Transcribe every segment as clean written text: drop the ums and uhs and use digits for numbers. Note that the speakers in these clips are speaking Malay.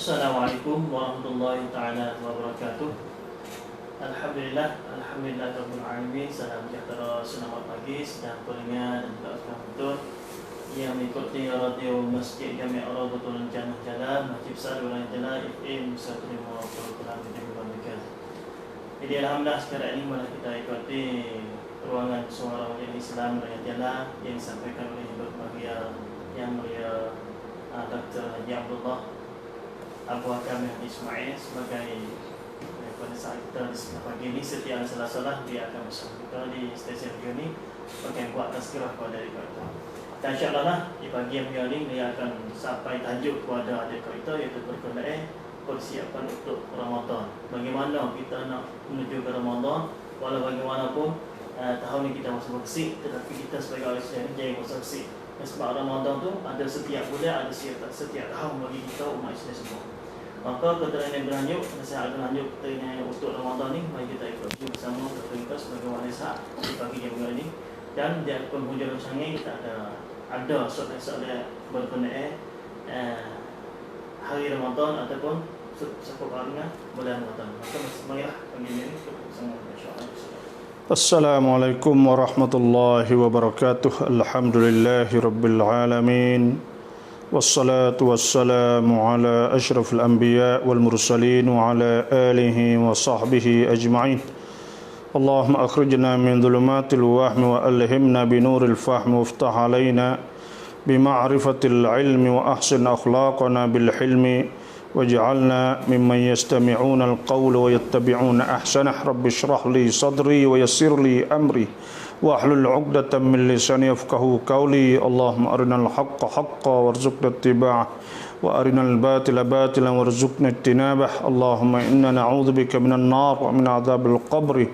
Assalamualaikum warahmatullahi taala wabarakatuh. Alhamdulillah rabbil alamin. Salam sejahtera, selamat pagi sedang pendengar dan juga penonton yang mengikuti radio Masjid Jami' Ar-Raudhatul Jannah Jalan, Masjid Besar Wilayah Jalan FM 150.6 Megahertz. Jadi alhamdulillah sekarang ini malah kita ikuti ruangan suara Majelis Islam Wilayah Jalan yang disampaikan oleh berbahagia yang mulia Dr. Haji Abdullah Abu Hakam Ismail sebagai pada saat kita pagi ini setiap Selasa dia akan bersama kita di stesen radio ini akan buat tazkirah kepada adik kita. Dan insyaAllah lah di pagi yang mulia ini dia akan sampai tajuk kepada adik kita iaitu berkenaan persiapan untuk Ramadan. Bagaimana kita nak menuju ke Ramadan, walau bagaimanapun tahun ini kita masih bersih, tetapi kita sebagai orang Islam jangan bersih. Sebab Ramadan tu ada setiap bulan, ada setiap tahun bagi kita umat Islam semua. Maka keterangan yang berlanjut, nasihat berlanjut keterangan untuk Ramadan ni, mari kita ikuti bersama kita sebagai orang nasihat di pagi yang mulia ini. Dan di penghujung sangat kita ada soalan-soalan berkenaan hari Ramadan ataupun seputarnya bulan Ramadan. Maka marilah pagi ini kita bersama insya-Allah. Assalamualaikum warahmatullahi wabarakatuh. Alhamdulillahi rabbil alamin. Wassalatu wassalamu ala ashrafil anbiya wal mursalin wa ala alihi wa sahbihi ajma'in. Allahumma akhrijna min dhulumatil wahmi wa alhimna binuril fahmi waftah alaina bima'rifatil ilmi wa ahsin akhlaqana bil hilmi waj'alna mimman yastami'una al-qawla wa yattabi'una ahsanah. Rabbi shrah li sadri wa yassir li amri wahlul 'uqdatam min lisani yafqahu qawli. Allahumma arinal haqqa haqqan warzuqna ittiba'ah wa arinal batila batilan warzuqna ijtinabah. Allahumma inna na'udzubika minan nar wa min 'adzabil qabri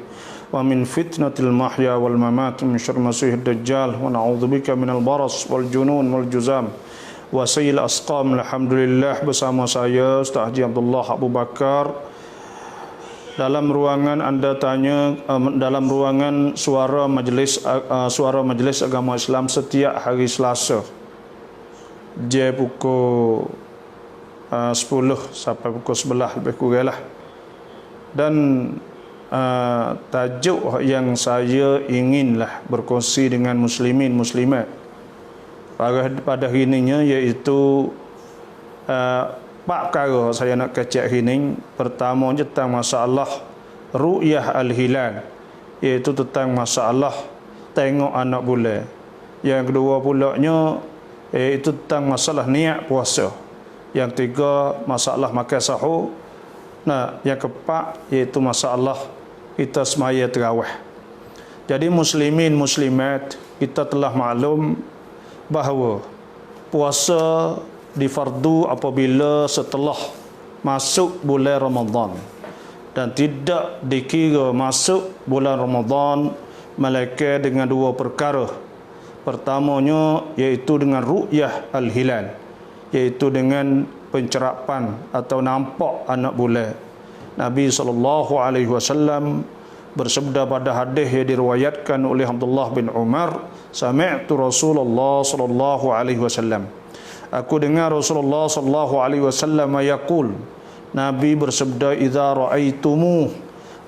wa min fitnatil mahya wal mamat min syarri masiihid dajjal wa na'udzubika minal baras wal junun wal juzam Wasail Asqam. Alhamdulillah bersama saya Ustaz Haji Abdullah Abu Bakar dalam ruangan anda tanya dalam ruangan suara majlis agama Islam setiap hari Selasa jam pukul 10 sampai pukul 11 lebih kurang lah. Dan tajuk yang saya inginlah berkongsi dengan muslimin muslimat pada hari ini iaitu empat perkara saya nak kecek hari ini. Pertama tentang masalah ru'yah al-hilal, iaitu tentang masalah tengok anak bulan. Yang kedua pulaknya iaitu tentang masalah niat puasa. Yang tiga masalah makan sahur. Nah, yang keempat iaitu masalah kita semaya tarawih. Jadi muslimin muslimat, kita telah maklum bahawa puasa difardu apabila setelah masuk bulan Ramadan, dan tidak dikira masuk bulan Ramadan melainkan dengan dua perkara. Pertamanya iaitu dengan ru'yah al-hilal, iaitu dengan pencerapan atau nampak anak bulan. Nabi SAW bersabda pada hadis yang diriwayatkan oleh Abdullah bin Umar, sami'tu Rasulullah sallallahu alaihi wasallam, aku dengar Rasulullah sallallahu alaihi wasallam yaqul, Nabi bersabda, idza ra'aitumu,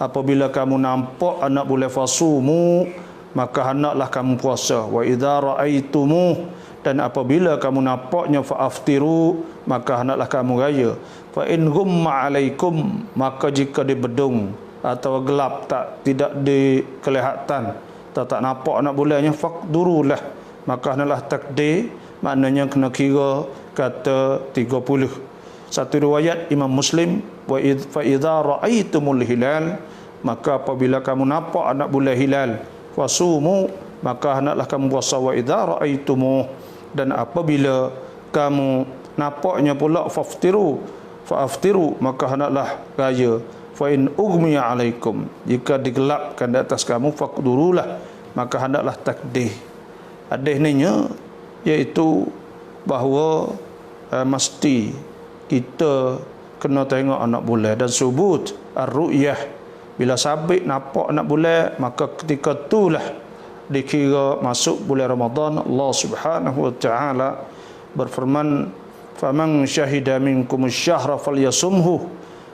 apabila kamu nampak anak bulan fasumu, maka hendaklah kamu puasa. Wa idza ra'aitumu, dan apabila kamu nampaknya fa'aftiru, maka hendaklah kamu raya. Fa in ghumma alaikum, maka jika dibedung atau gelap, tidak dikelihatan, tak nampak anak bulannya, faqdurulah, maka hendaklah takdir, maknanya kena kira kata 30. Satu riwayat Imam Muslim, wa fa idza ra'aitumul hilal, maka apabila kamu nampak anak bulan hilal, fasumu, maka hendaklah kamu puasa. Wa idza ra'aitumu, dan apabila kamu nampaknya pula fa'aftiru, maka hendaklah raya. Fa in ughmiya alaikum, jika digelapkan di atas kamu, faqdurulah, maka hendaklah takdir. Hadis ni iaitu bahawa mesti kita kena tengok anak bulan, dan subut ar-ru'yah, bila sabit nampak anak bulan, maka ketika itulah dikira masuk bulan Ramadan. Allah Subhanahu wa taala berfirman, faman syahida minkum syahra falyasumhu,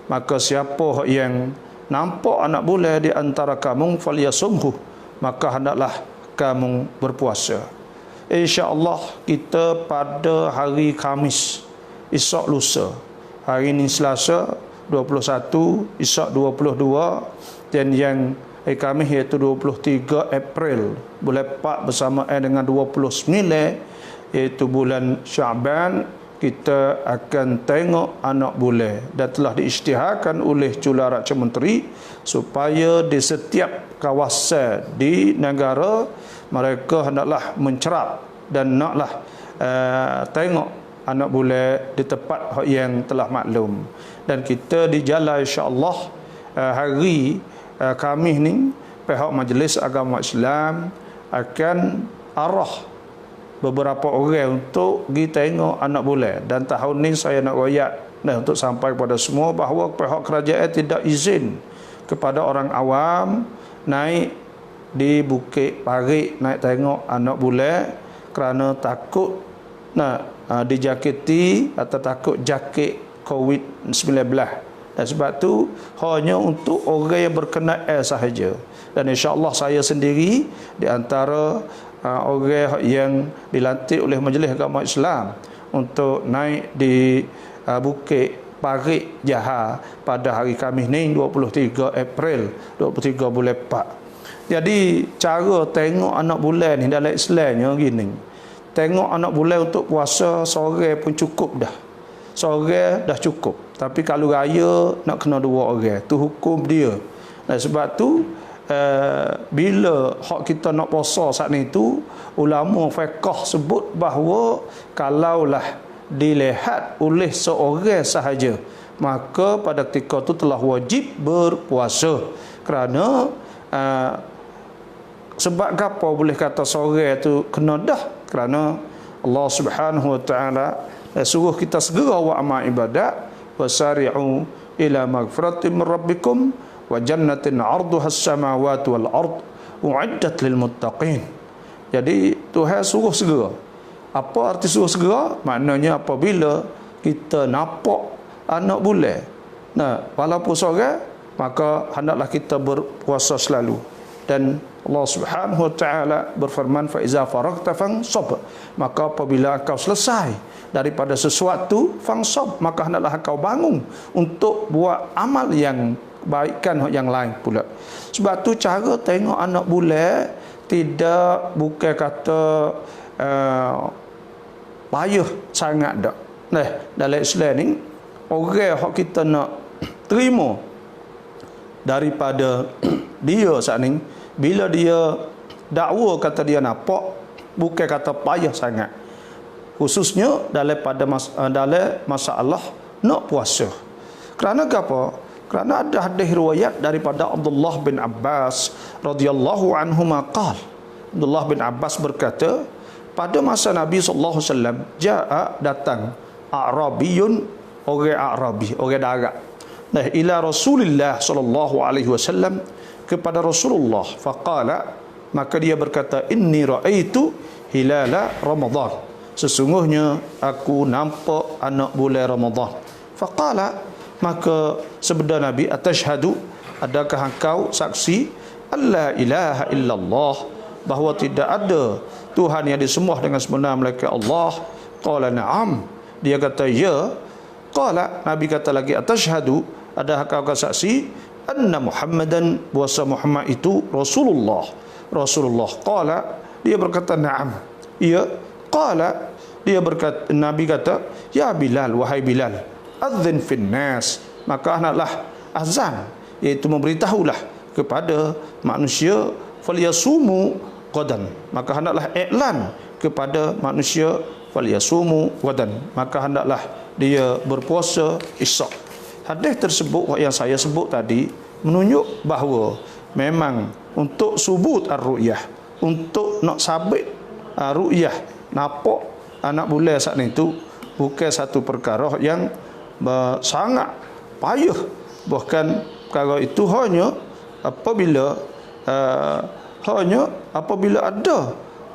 maka siapa yang nampak anak bulan di antara kamu falyasumhu, maka hendaklah kamu berpuasa. InsyaAllah kita pada hari Khamis, esok lusa, hari ini Selasa 21, esok 22, dan yang hari Khamis iaitu 23 April bulan 4 bersama dengan 29 iaitu bulan Syaban, kita akan tengok anak bulan, dan telah diisytiharkan oleh Jurulatih Raja Menteri supaya di setiap kawasan di negara mereka hendaklah mencerap dan naklah tengok anak bulan di tempat yang telah maklum. Dan kita di jalan insya-Allah hari Khamis ni pihak Majlis Agama Islam akan arah beberapa orang untuk pergi tengok anak bulan. Dan tahun ni saya nak royak untuk sampai kepada semua bahawa pihak kerajaan tidak izin kepada orang awam naik di Bukit Parit naik tengok anak bulan kerana takut nak dijakiti atau takut jakit COVID-19. Dan sebab tu hanya untuk orang yang berkenaan sahaja. Dan insya-Allah saya sendiri di antara orang yang dilantik oleh Majlis Agama Islam untuk naik di Bukit Parit Johor pada hari Khamis ni 23 April 23 bulan 4. Jadi cara tengok anak bulan ni dalam Islamnya gini. Tengok anak bulan untuk puasa seorang pun cukup dah. Seorang dah cukup. Tapi kalau raya nak kena dua orang, tu hukum dia. Dan sebab tu bila hak kita nak puasa saat ni tu, ulama fiqh sebut bahawa kalaulah dilihat oleh seorang sahaja, maka pada ketika tu telah wajib berpuasa. Kerana sebab apa boleh kata seorang tu kena dah? Kerana Allah Subhanahu wa taala suruh kita segera wa amal ibadat, wasari'u ila maghfiratin min rabbikum wa jannatin 'arduha as-samawati wal ard u'iddat lil muttaqin. Jadi Tuhan suruh segera. Apa arti suruh segera? Maknanya apabila kita nampak anak bulan, nah walaupun seorang, maka hendaklah kita berpuasa selalu. Dan Allah Subhanahu wa taala berfirman, fa iza faragta fansab, maka apabila kau selesai daripada sesuatu, fansab, maka hendaklah kau bangun untuk buat amal yang baikkan yang lain pula. Sebab tu cara tengok anak bulan tidak bukan kata payah sangat dak. Nah, dalam Islam ni orang hak kita nak terima daripada dia saat ni, bila dia dakwa kata dia nampak, bukan kata payah sangat, khususnya dalam masalah nak puasa. Kerana apa? Kerana ada hadis riwayat daripada Abdullah bin Abbas radhiyallahu anhu maqal. Abdullah bin Abbas berkata, pada masa Nabi sallallahu alaihi wasallam datang A'rabiyun, orang Arabi, orang darat. Nah, ila Rasulillah sallallahu alaihi wasallam, kepada Rasulullah, faqala, maka dia berkata, inni raaitu hilala Ramadan, sesungguhnya aku nampak anak bulan Ramadan. Faqala, maka sabda Nabi, atashhadu, adakah engkau saksi alla ilaha illallah, bahawa tidak ada Tuhan yang disembah dengan sebenar melainkan Allah? Qala na'am, dia kata ya. Qala, Nabi kata lagi, atashhadu, adakah engkau saksi anna Muhammadan, bahwa Muhammad itu Rasulullah? Qala, dia berkata na'am, ya. Qala, dia berkata, Nabi kata, ya Bilal, wahai Bilal, adzin fin nas, maka hendaklah azan, iaitu memberitahulah kepada manusia, falyasumu qadan, maka hendaklah iklan kepada manusia, falyasumu qadan, maka hendaklah dia berpuasa esok. Hadis tersebut yang saya sebut tadi menunjuk bahawa memang untuk subut ar-ru'yah, untuk nak sabit ru'yah, nampak anak bulan saat itu, bukan satu perkara yang sangat payah. Bahkan perkara itu hanya apabila ada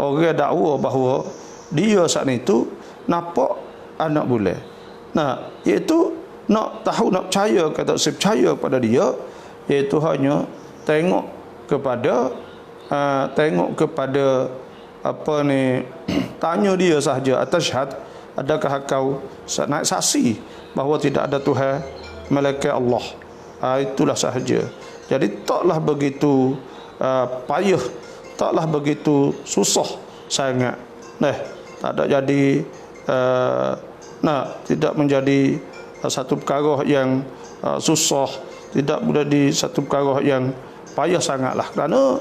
orang dakwa bahawa dia saat itu nampak anak bulan. Nah, iaitu nak tahu, nak percaya ke tak percaya pada dia, iaitu hanya tengok kepada apa ni, tanya dia sahaja, atashhad, adakah kau naik saksi bahawa tidak ada Tuhan melainkan Allah. Itulah sahaja. Jadi taklah begitu payah, taklah begitu susah sangat. Tak ada jadi tidak menjadi satu perkara yang susah, tidak menjadi satu perkara yang payah sangatlah, kerana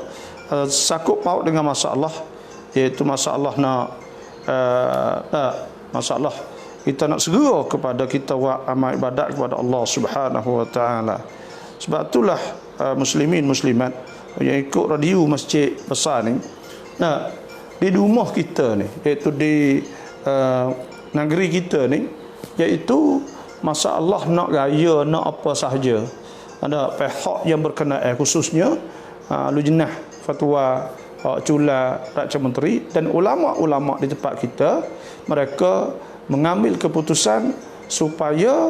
sakut paut dengan masalah, iaitu masalah masalah kita nak segera kepada kita buat amal ibadat kepada Allah Subhanahu wa taala. Sebab itulah muslimin muslimat yang ikut radio masjid besar ni, di rumah kita ni, iaitu di negeri kita ni, iaitu masalah nak raya, nak apa sahaja, ada pihak yang berkenaan, khususnya lujnah fatwa, cula Raja Menteri dan ulama-ulama di tempat kita, mereka mengambil keputusan supaya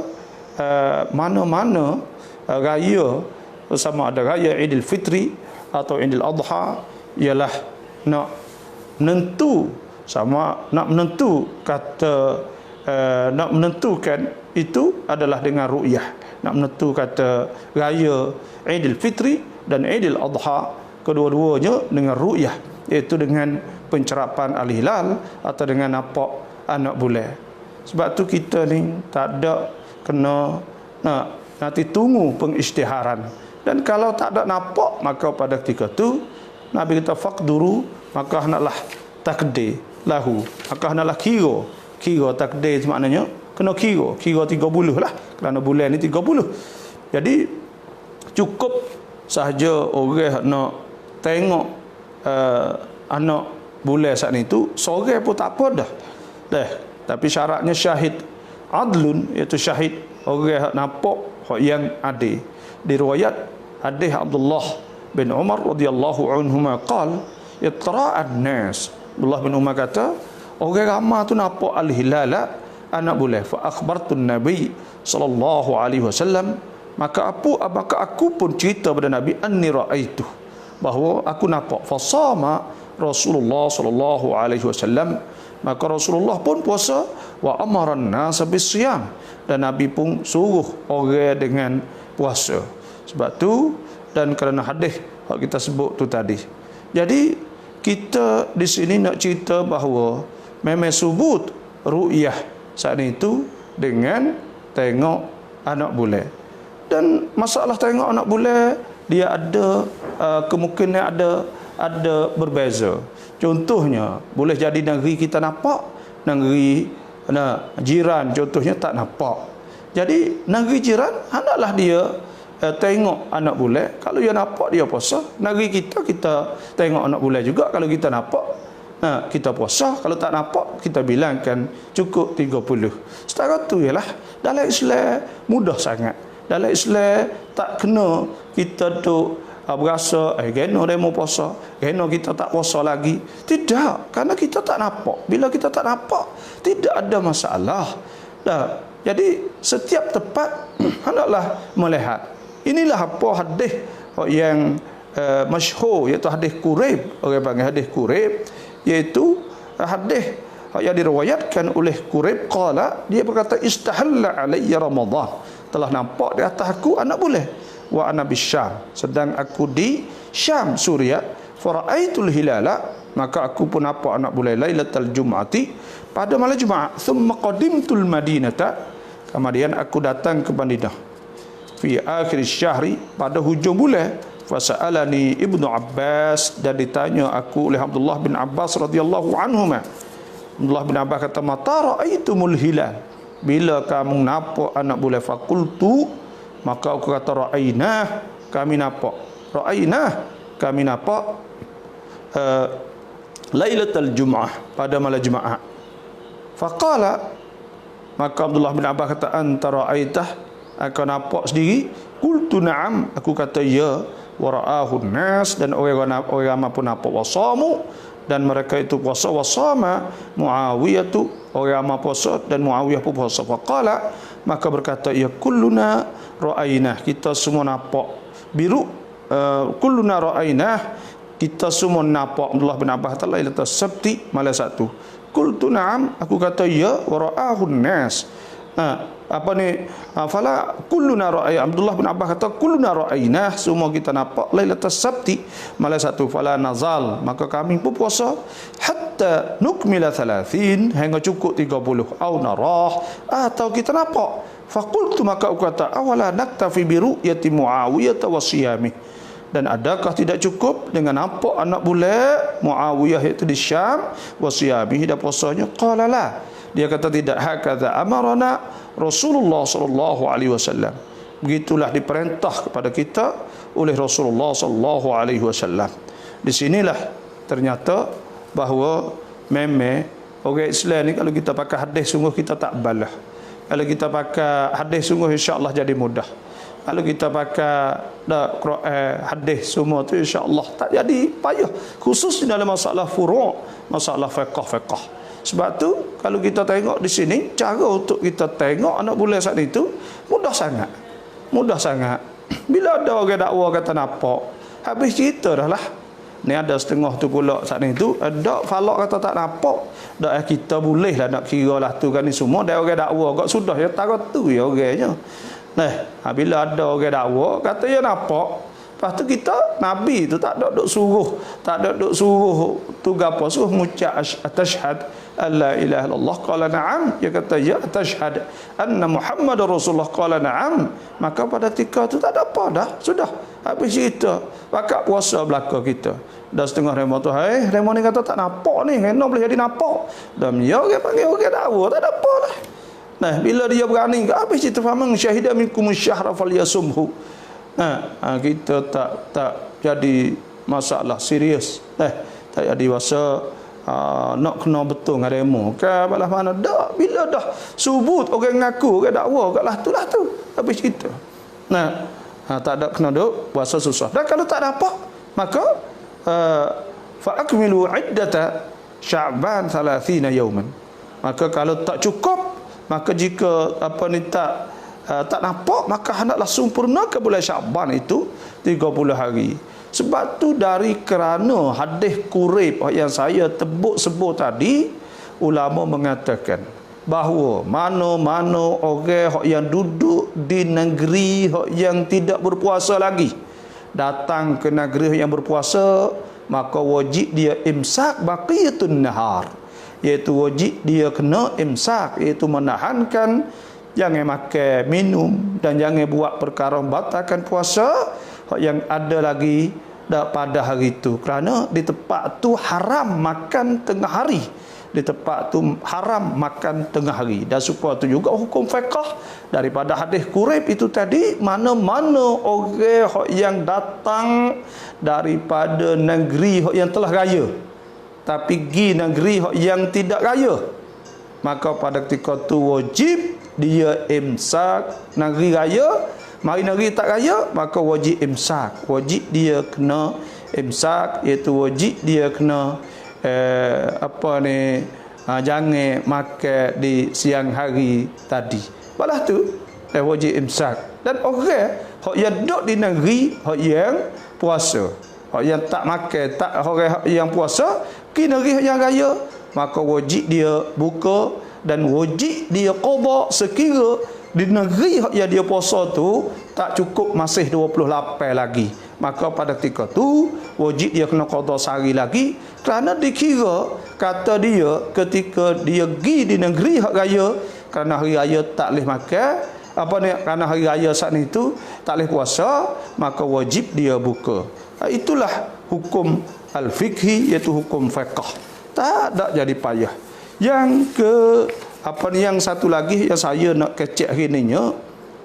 mana-mana raya, sama ada raya Idul Fitri atau Idul Adha, ialah nak menentukan itu adalah dengan ru'yah. Nak menentu kata raya Idul Fitri dan Idul Adha, kedua-duanya dengan ru'yah, iaitu dengan pencerapan al-hilal atau dengan nampak anak bulan. Sebab tu kita ni tak ada kena nanti tunggu pengisytiharan. Dan kalau tak ada nampak, maka pada ketika tu Nabi kata faqduru, maka hendaklah takdir lahu, maka hendaklah kira takdir maknanya kena kira 30 lah, kerana bulan ni 30. Jadi cukup sahaja orang nak tengok anak bulan saat itu, seorang pun tak apa dah. Tapi syaratnya syahid adlun, iaitu syahid orang nampak yang adil. Di riwayat hadis Abdullah bin Umar radhiyallahu anhuma qala itra'an nas, Abdullah bin Umar kata, orang ramai tu nampak al-hilala, anak bulan, fa akhbartun nabi sallallahu alaihi wasallam, maka aku pun cerita pada Nabi, anni raaitu, bahawa aku nampak. Fasama Rasulullah sallallahu alaihi wasallam, maka Rasulullah pun puasa, wa amaran nas bisyam, dan Nabi pun suruh orang dengan puasa. Sebab tu, dan kerana hadis yang kita sebut tu tadi. Jadi kita di sini nak cerita bahawa memang subut ru'yah saat itu dengan tengok anak bulan. Dan masalah tengok anak bulan, dia ada kemungkinan ada berbeza. Contohnya, boleh jadi negeri kita nampak, negeri jiran contohnya tak nampak. Jadi negeri jiran hendaklah dia tengok anak bulan. Kalau dia nampak, dia puasa. Negeri kita tengok anak bulan juga. Kalau kita nampak, kita puasa. Kalau tak nampak, kita bilangkan cukup 30. Setara tu ialah dalam Islam mudah sangat. Dalam Islam tak kena kita tu berasa kena demo puasa, kena kita tak puasa lagi. Tidak, kerana kita tak nampak. Bila kita tak nampak, tidak ada masalah. Jadi setiap tempat hendaklah melihat. Inilah apa hadis yang masyhur, iaitu hadis Quraib. Orang panggil hadis Quraib, iaitu hadis yang diriwayatkan oleh Quraib, qala, dia berkata, istahalla alayya Ramadan, telah nampak di atas aku anak bulan, wa ana bisyam, sedang aku di Syam, Suria, fara'aitul hilala, maka aku pun nampak anak bulan lailatul jum'ati, pada malam Jumaat, thumma qadimtul madinata, kemudian aku datang ke Madinah, fi akhir syahri, pada hujung bulan, fasa'alani Ibnu Abbas, dan ditanya aku oleh Abdullah bin Abbas radhiyallahu anhuma. Abdullah bin Abbas kata, mata ra'aitumul hilal, bila kamu nampak anak bulan? Fakultu, maka aku kata, ra'ainah, kami nampak. Ra'ainah, kami nampak lailatul jum'ah, pada malam Jumaat. Faqala, maka Abdullah bin Abbas kata, anta ra'aitah, aku nampak sendiri? Qultu na'am, aku kata ya. wa ra'ahun nas, dan orang ramai pun nampak, wasamu, dan mereka itu puasa, wasama Muawiyah tu orang ramai puasa dan Muawiyah pun puasa. Faqala, maka berkata ia, kulluna ra'ainah, kita semua nampak biru, kulluna ra'ainah, kita semua nampak Abdullah bin Abbas lailatul sabti malam Sabtu. Qultu na'am, aku kata ya, wa ra'ahun nas. Fala kulluna ra'ay, Abdullah bin Abbas kata kulluna ra'ainah, semua kita nampak lailatul sabti malam Sabtu. Fala nazal, maka kami pun puasa hatta nukmila 30, hingga cukup 30, au narah, atau kita nampak. Faqultu, maka aku kata, awala naktafi bi ru'yati Muawiyah wa siyamih, dan adakah tidak cukup dengan nampak anak bulan Muawiyah itu di Syam, wa siyamih, dan puasanya? Qala la, dia kata tidak. Hakadha amarana Rasulullah sallallahu alaihi wasallam, begitulah diperintah kepada kita oleh Rasulullah sallallahu alaihi wasallam. Di sinilah ternyata bahawa memang orang Islam ni kalau kita pakai hadis sungguh kita tak balah. Kalau kita pakai hadis sungguh insya-Allah jadi mudah. Kalau kita pakai hadis semua tu insya-Allah tak jadi payah, khusus dalam masalah furu', masalah fiqh. Sebab tu kalau kita tengok di sini, cara untuk kita tengok anak bulan saat itu mudah sangat. Mudah sangat. Bila ada orang dakwa kata nampak, habis cerita dah lah. Ni ada setengah tu pula saat itu ada falak kata tak nampak. Dak kita boleh lah nak kira lah tu kan, ni semua dah orang dakwa kok sudah ya tarat tu ya orangnya. Nah, bila ada orang dakwa kata ya nampak, lepas tu kita Nabi tu tak ada duk suruh tu gapo, suruh mengucap tashhad alla ilaha illallah, qala na'am, dia kata ya tashhad anna Muhammadar Rasulullah, qala na'am, maka pada ketika tu tak ada apa dah, sudah habis cerita. Pakat puasa belaka kita dah setengah rema tu, rema ni kata tak nampak ni, kena boleh jadi nampak, dan dia orang panggil orang dakwa tak ada apa dah. Nah, bila dia berani habis cerita, faman syahida minkum syahra falyasumhu, kita tak jadi masalah serius, tak jadi rasa nak kena betul dengan remo ke balas mana dak. Bila dah subut orang ngaku orang dakwa kat lah tu habis cerita. Tak ada kena duk puasa susah. Dan kalau tak dapat, maka fa akmilu iddata Sya'ban 30 yauman. Maka kalau tak cukup, maka jika tak nampak, maka hendaklah sempurnakan bulan Sya'ban itu 30 hari. Sebab tu dari kerana hadis Quraib yang saya sebut tadi, ulama mengatakan bahawa mana-mana orang yang duduk di negeri yang tidak berpuasa lagi datang ke negeri yang berpuasa, maka wajib dia imsak baqiyatun nahar, iaitu wajib dia kena imsak, iaitu menahankan, jangan makan minum dan jangan buat perkara membatalkan puasa yang ada lagi pada hari itu, kerana di tempat tu haram makan tengah hari. Di tempat tu haram makan tengah hari. Dan supaya tu juga hukum fiqh daripada hadis Quraib itu tadi, mana-mana orang yang datang daripada negeri yang telah raya tapi pergi negeri yang tidak raya, maka pada ketika tu wajib dia imsak. Negeri raya, mari negeri tak raya, maka wajib imsak. Wajib dia kena imsak, iaitu wajib dia kena jangan makan di siang hari tadi. Balas tu wajib imsak. Dan orang yang duduk di negeri yang puasa, yang tak makan, tak orang yang puasa ke negeri yang raya, maka wajib dia buka dan wajib dia qada sekira di negeri yang dia puasa tu tak cukup masih 28 lagi, maka pada ketika tu wajib dia kena qada sehari lagi, kerana dikira kata dia ketika dia pergi di negeri hak raya, kerana hari raya tak boleh makan kerana hari raya saat itu tak boleh puasa, maka wajib dia buka. Itulah hukum al-fiqhi, iaitu hukum fiqh. Tak ada jadi payah. Yang satu lagi yang saya nak kecek hari ni,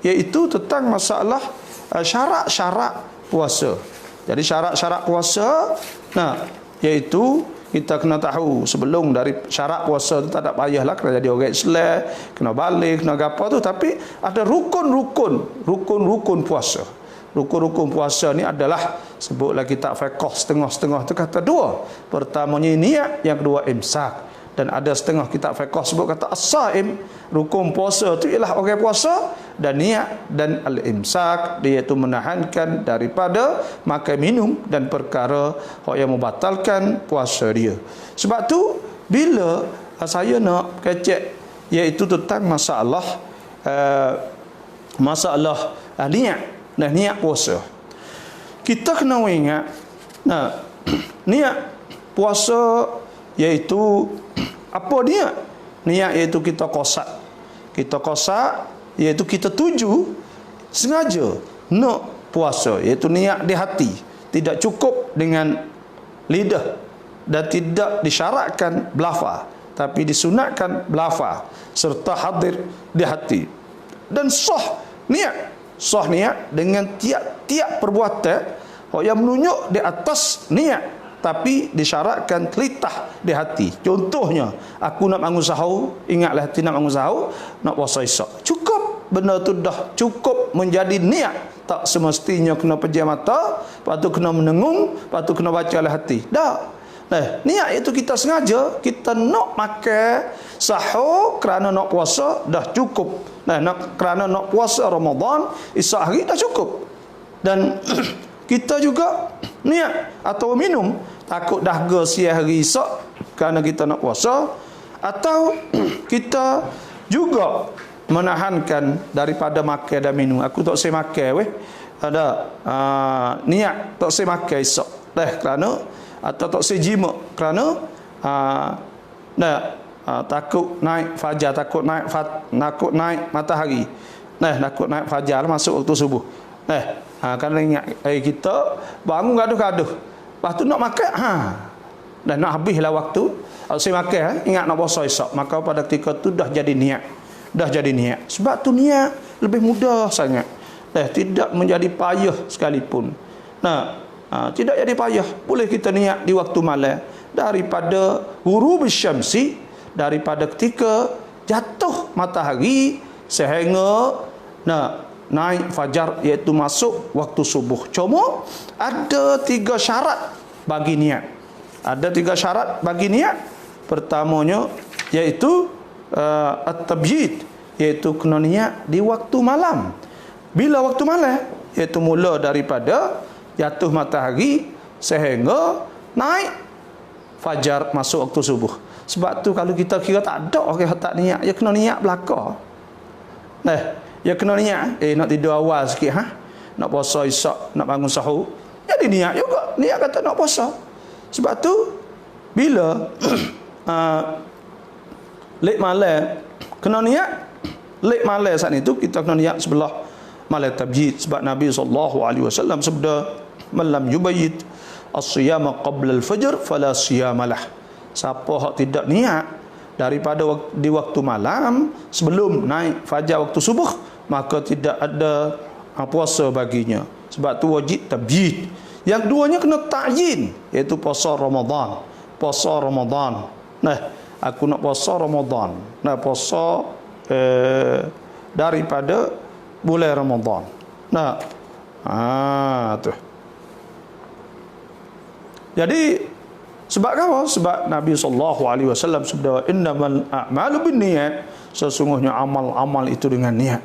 iaitu tentang masalah syarat-syarat puasa. Jadi syarat-syarat puasa, iaitu kita kena tahu sebelum dari syarat puasa tu tak ada payahlah kena jadi orang Islam, kena balik, kena apa tu, tapi ada rukun puasa. rukun-rukun puasa ni adalah sebutlah kitab fiqh setengah-setengah tu kata dua. Pertamanya niat, yang kedua imsak. Dan ada setengah kitab fiqh sebut kata as-saim, rukun puasa tu ialah orang puasa, dan niat dan al-imsak iaitu menahankan daripada makan minum dan perkara yang membatalkan puasa dia. Sebab tu bila saya nak kecek iaitu tentang masalah niat, niat puasa. Kita kena ingat niat puasa iaitu apa dia? Niat iaitu kita qasad. Kita qasad iaitu kita tuju sengaja nak puasa, iaitu niat di hati. Tidak cukup dengan lidah dan tidak disyaratkan belafaz, tapi disunatkan belafaz serta hadir di hati. Dan sah niat dengan tiap-tiap perbuatan yang menunjuk di atas niat, tapi disyaratkan telitah di hati. Contohnya, aku nak bangun sahur, ingatlah hati nak bangun sahur, nak puasa esok. Cukup, benda tu dah cukup menjadi niat. Tak semestinya kena pejam mata, lepas tu kena menengung, lepas tu kena baca oleh hati. Dah. Niat itu kita sengaja, kita nak makan sahur kerana nak puasa, dah cukup. Kerana nak puasa Ramadan, esok hari dah cukup. Dan kita juga niat atau minum, takut dahaga siang hari esok kerana kita nak puasa, atau kita juga menahankan daripada makan dan minum. Aku tak saya makan ada niat tak saya makan esok kerana, atau tak saya jima kerana takut naik fajar, takut naik matahari, takut naik fajar masuk waktu subuh. Kerana ingat kita bangun gaduh-gaduh, lepas tu nak makan dan nak habislah waktu. Saya makan ingat nak puasa esok, maka pada ketika tu dah jadi niat. Sebab tu niat lebih mudah sangat, tidak menjadi payah sekalipun. Tidak jadi payah. Boleh kita niat di waktu malam, daripada ghurub syamsi, daripada ketika jatuh matahari sehingga naik fajar, iaitu masuk waktu subuh. Cuma ada 3 syarat bagi niat. Pertamanya iaitu at-tabyid, iaitu kena niat di waktu malam. Bila waktu malam? Iaitu mula daripada jatuh matahari sehingga naik fajar masuk waktu subuh. Sebab tu kalau kita kira tak ada orang tak niat, ya kena niat belaka. Ya kena niat, nak tidur awal sikit nak puasa esok, nak bangun sahur, jadi niat juga, niat kata nak puasa. Sebab tu bila late malam kena niat, late malam saat itu kita kena niat sebelah malam tabyid. Sebab Nabi SAW sabda, man lam yubayyit as-siyama qabla al-fajr fala siyamalah. Siapa hak tidak niat daripada di waktu malam sebelum naik fajar waktu subuh, maka tidak ada puasa baginya. Sebab tu wajib tabyid. Yang keduanya kena ta'yin, iaitu puasa Ramadan. Aku nak puasa Ramadan, puasa daripada bulan Ramadan. Tu. Jadi sebab apa? Sebab Nabi SAW sabda, innamal a'malu binniyat, sesungguhnya amal-amal itu dengan niat.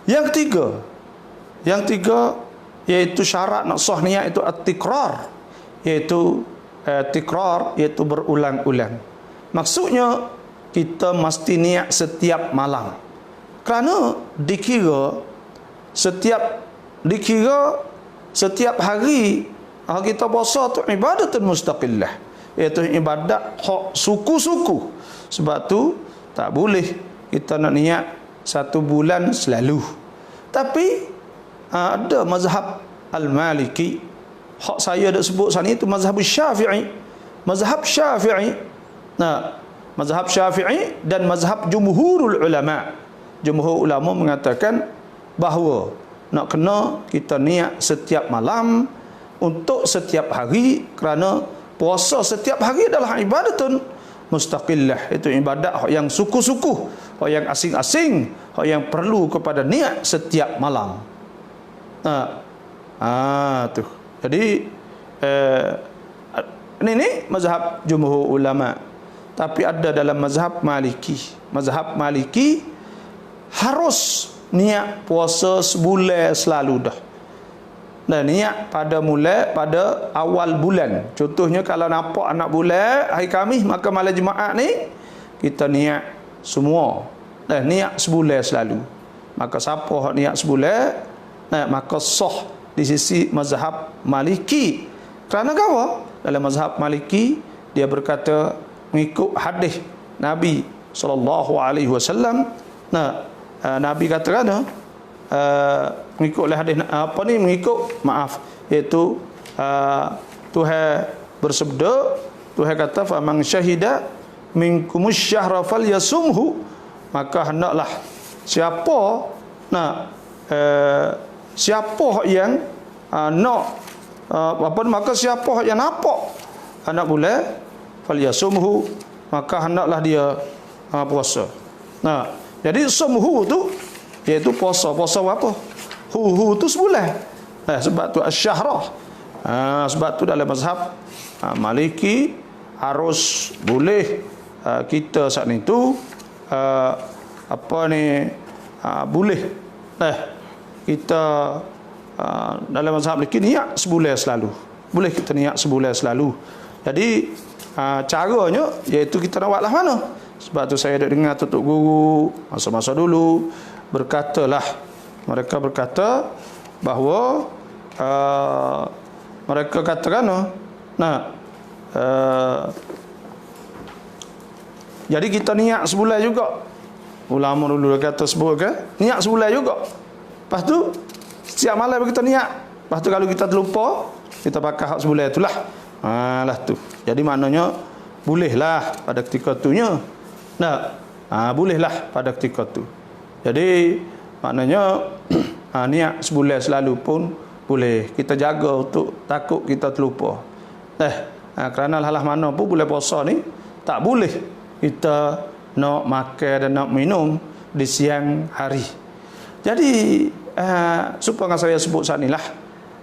Yang ketiga iaitu syarat nak sah niat itu at-tikrar, iaitu tikrar, iaitu berulang-ulang. Maksudnya kita mesti niat setiap malam. Kerana dikira setiap hari kita puasa tu ibadatun mustaqillah, iaitu ibadat hak suku-suku. Sebab tu tak boleh kita nak niat 1 bulan selalu. Tapi ada mazhab al-Maliki, hak saya dah sebut sana itu mazhab Syafi'i. Mazhab Syafi'i dan mazhab jumhurul ulama. Jumhur ulama mengatakan bahawa nak kena kita niat setiap malam untuk setiap hari, kerana puasa setiap hari adalah ibadatun mustaqillah, itu ibadat yang suku-suku, yang asing-asing, yang perlu kepada niat setiap malam. Tu. Jadi ini mazhab jumhur ulama. Tapi ada dalam mazhab Maliki. Mazhab Maliki harus niat puasa sebulan selalu dah. Dan niat pada awal bulan. Contohnya kalau nampak anak bulan hari Khamis, maka malam Jumaat ni kita niat semua. Dan niat sebulan selalu. Maka siapa niat sebulan, maka sah di sisi mazhab Maliki. Kerana apa? Dalam mazhab Maliki dia berkata mengikut hadis Nabi SAW. Nabi kata mengikut hadis iaitu Tuhan bersabda, Tuhan kata faman syahida minkumus syahra falyasumhu, maka hendaklah siapa yang maka siapa yang nampak anak bulan falyasumhu, maka hendaklah dia puasa. Jadi sumhu tu iaitu puasa apa? Hu tu sebulan. Sebab tu asy-syahrah. Sebab tu dalam mazhab Maliki harus boleh kita saat itu boleh kita dalam mazhab Maliki niat sebulan selalu. Boleh kita niat sebulan selalu. Jadi caranya iaitu kita nak buatlah mana? Sebab tu saya ada dengar tutup guru masa-masa dulu mereka berkata bahawa mereka katakan jadi kita niat sebulan juga. Ulama dulu kata niat sebulan juga. Lepas tu setiap malam kita niat. Lepas tu kalau kita terlupa, kita pakai hak sebulan itulah. Lah tu. Jadi maknanya bolehlah pada ketika tunya. Bolehlah pada ketika tu. Jadi maknanya niat sebulan selalu pun boleh. Kita jaga untuk takut kita terlupa. Kerana hal mana pun bulan puasa ni tak boleh kita nak makan dan nak minum di siang hari. Jadi supaya saya sebut saat inilah,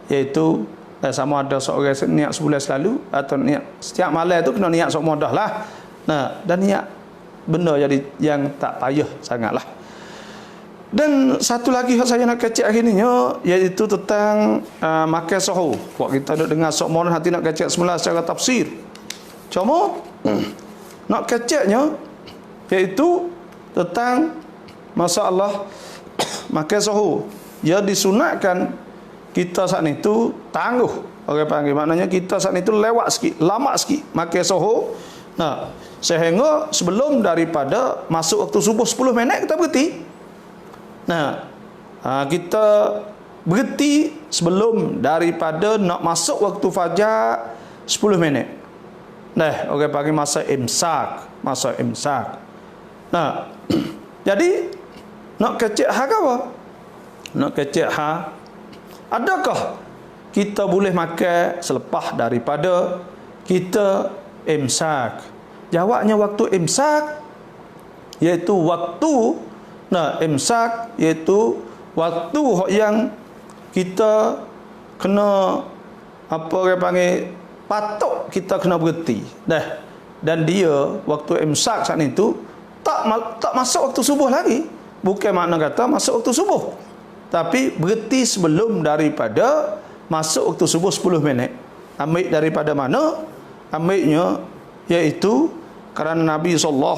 iaitu sama ada seorang niat sebulan selalu atau niat setiap malam tu kena niat sok modah lah. Dan niat benda jadi yang tak payah sangatlah. Dan satu lagi yang saya nak kecek hari ni iaitu tentang makan sahur. Buat kita nak dengar sok modah nanti nak kecek semula secara tafsir. Cuma nak keceknya iaitu tentang masalah makan sahur. Ia disunatkan kita saat itu tangguh. Orang panggil maknanya kita saat itu lewat sikit, lama sikit makan sahur. Sehingga sebelum daripada masuk waktu subuh 10 minit kita berhenti. Kita berhenti sebelum daripada nak masuk waktu fajar 10 minit. Orang panggil masa imsak. Jadi nak kecek hak apa? Nak kecek hak, adakah kita boleh makan selepas daripada kita imsak? Jawabnya waktu imsak iaitu waktu imsak iaitu waktu yang kita kena orang panggil patut kita kena berhenti. Dan dia waktu imsak saat itu tak masuk waktu subuh lagi. Bukan makna kata masuk waktu subuh, tapi berhenti sebelum daripada masuk waktu subuh 10 minit. Ambil daripada mana? Ambilnya iaitu kerana Nabi SAW